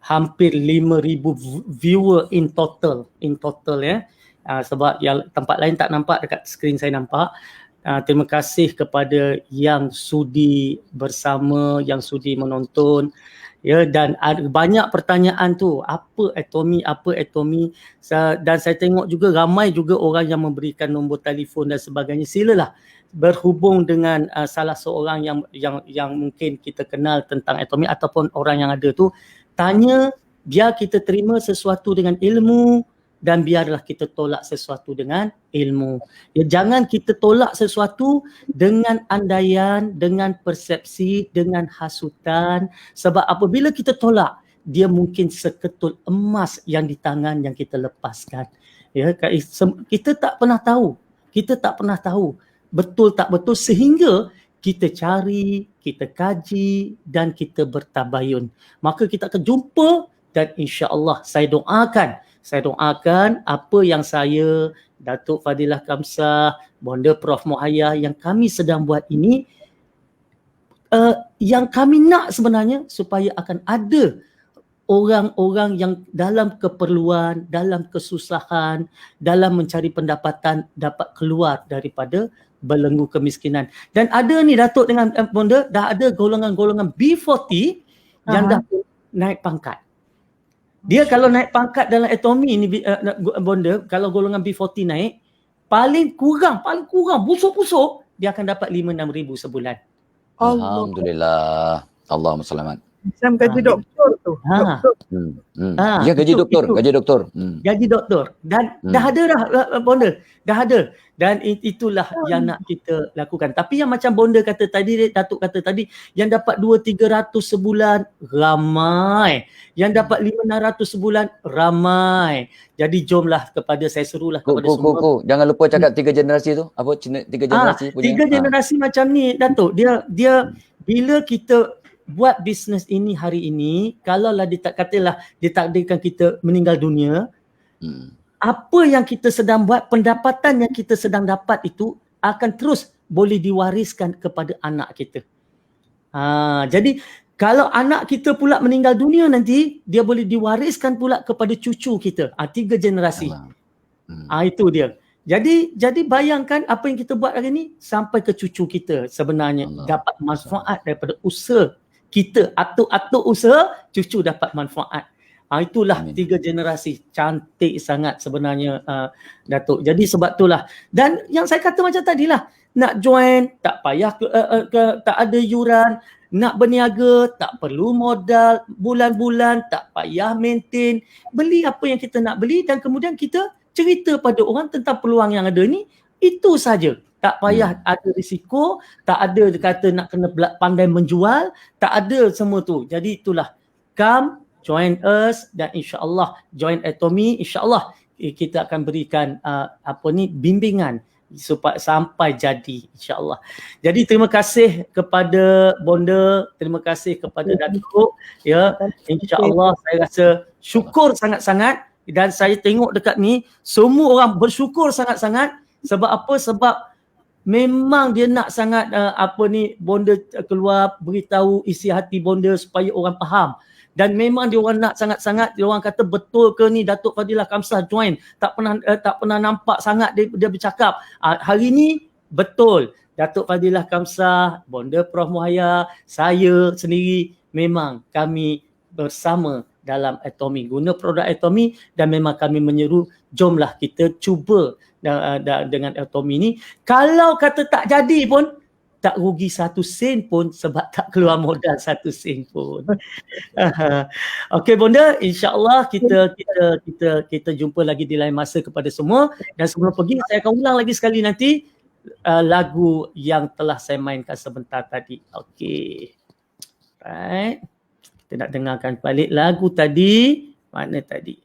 hampir 5,000 viewer in total ya. Sebab yang tempat lain tak nampak, dekat skrin saya nampak. Terima kasih kepada yang sudi bersama, yang sudi menonton. Ya, dan ada banyak pertanyaan tu, apa atomi, dan saya tengok juga ramai juga orang yang memberikan nombor telefon dan sebagainya. Silalah berhubung dengan salah seorang yang mungkin kita kenal tentang atomi ataupun orang yang ada tu, tanya, biar kita terima sesuatu dengan ilmu dan biarlah kita tolak sesuatu dengan ilmu. Ya, jangan kita tolak sesuatu dengan andaian, dengan persepsi, dengan hasutan. Sebab apabila kita tolak, dia mungkin seketul emas yang di tangan yang kita lepaskan. Ya, kita tak pernah tahu betul tak betul, sehingga kita cari, kita kaji dan kita bertabayun. Maka kita akan jumpa, dan insya-Allah saya doakan Saya doakan apa yang saya, Datuk Fadilah Kamsah, Bonda Prof Muhaya yang kami sedang buat ini, yang kami nak sebenarnya supaya akan ada orang-orang yang dalam keperluan, dalam kesusahan, dalam mencari pendapatan dapat keluar daripada belenggu kemiskinan. Dan ada ni Datuk dengan Bonda, dah ada golongan-golongan B40 yang dah naik pangkat. Dia kalau naik pangkat dalam atomi ni Bonda, kalau golongan B40 naik, paling kurang busuk-busuk dia akan dapat 5-6 ribu sebulan. Alhamdulillah. Allahumma selamat. Macam gaji doktor tu. Doktor. Ya, gaji doktor, gaji doktor. Gaji doktor. Dan dah ada dah Bonda, dah ada. Dan itulah yang nak kita lakukan. Tapi yang macam Bonda kata tadi, Datuk kata tadi, yang dapat 200-300 sebulan ramai. Yang dapat 500-600 sebulan ramai. Jadi jomlah saya serulah kepada semua. Jangan lupa cakap 3 generasi tu. Apa 3 generasi punya? 3 generasi macam ni Datuk. Dia bila kita buat bisnes ini hari ini, kalaulah katalah ditakdirkan kita meninggal dunia, apa yang kita sedang buat, pendapatan yang kita sedang dapat itu akan terus boleh diwariskan kepada anak kita. Jadi kalau anak kita pula meninggal dunia nanti, dia boleh diwariskan pula kepada cucu kita. 3 generasi. Itu dia. Jadi bayangkan apa yang kita buat hari ni sampai ke cucu kita sebenarnya dapat manfaat daripada usaha kita, atuk-atuk usaha, cucu dapat manfaat. Itulah 3 generasi. Cantik sangat sebenarnya Datuk. Jadi sebab itulah. Dan yang saya kata macam tadilah, nak join tak payah tak ada yuran, nak berniaga tak perlu modal, bulan-bulan tak payah maintain, beli apa yang kita nak beli dan kemudian kita cerita pada orang tentang peluang yang ada ni, itu saja. Tak payah ada risiko, tak ada kata nak kena pandai menjual, tak ada semua tu. Jadi itulah, come, join us dan insya-Allah join Atomy, insya-Allah kita akan berikan bimbingan supaya sampai jadi, insya-Allah. Jadi terima kasih kepada Bonda, terima kasih kepada Datuk, ya. Insya-Allah saya rasa syukur sangat-sangat dan saya tengok dekat ni semua orang bersyukur sangat-sangat. Sebab apa? Sebab memang dia nak sangat Bonda keluar beritahu isi hati Bonda supaya orang faham. Dan memang dia orang nak sangat-sangat, dia orang kata betul ke ni Datuk Fadilah Kamsah join, tak pernah nampak sangat dia bercakap. Hari ni betul Datuk Fadilah Kamsah, Bonda Prof Muhaya, saya sendiri memang kami bersama dalam Atomy, guna produk Atomy, dan memang kami menyeru jomlah kita cuba dengan Atomy ni. Kalau kata tak jadi pun tak rugi 1 sen pun sebab tak keluar modal 1 sen pun. Okey Bonda, insya-Allah kita jumpa lagi di lain masa kepada semua. Dan sebelum pergi saya akan ulang lagi sekali nanti lagu yang telah saya mainkan sebentar tadi. Okey. Right. Kita nak dengarkan balik lagu tadi. Mana tadi?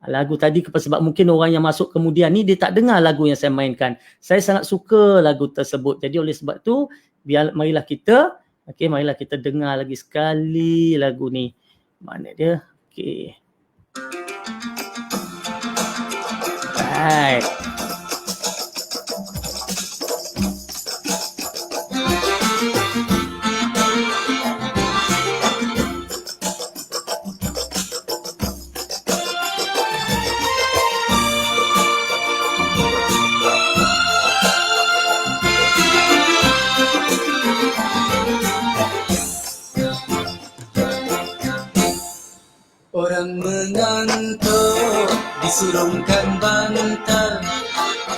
Lagu tadi sebab mungkin orang yang masuk kemudian ni dia tak dengar lagu yang saya mainkan. Saya sangat suka lagu tersebut. Jadi oleh sebab tu marilah kita dengar lagi sekali lagu ni. Mana dia? Okey. Right. Orang mengantuk disurungkan bantal,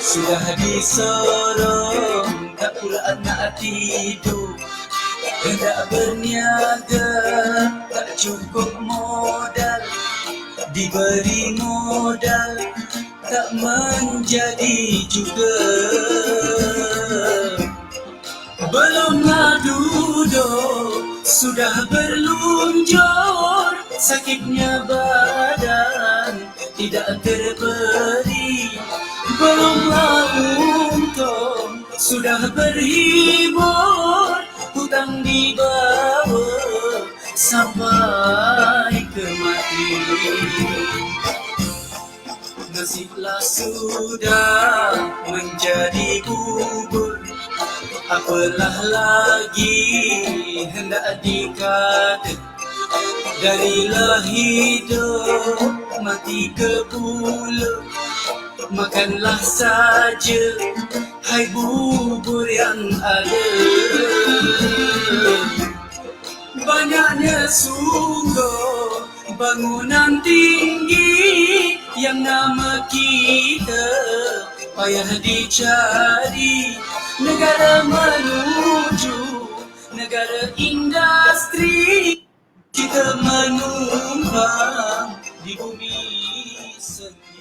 sudah disorong tak pula nak tidur. Hendak berniaga tak cukup modal, diberi modal tak menjadi juga. Belumlah duduk sudah berlunjur, sakitnya badan tidak terberi. Belumlah untung sudah berhibur, hutang dibawa sampai ke mati. nasiblah sudah menjadi bubur. Apalah lagi hendak dikata, darilah hidup mati ke bulu. Makanlah saja hai bubur yang ada. Banyaknya sungguh bangunan tinggi yang nama kita payah dicari. Negara menuju negara industri, kita menumpang di bumi sendiri.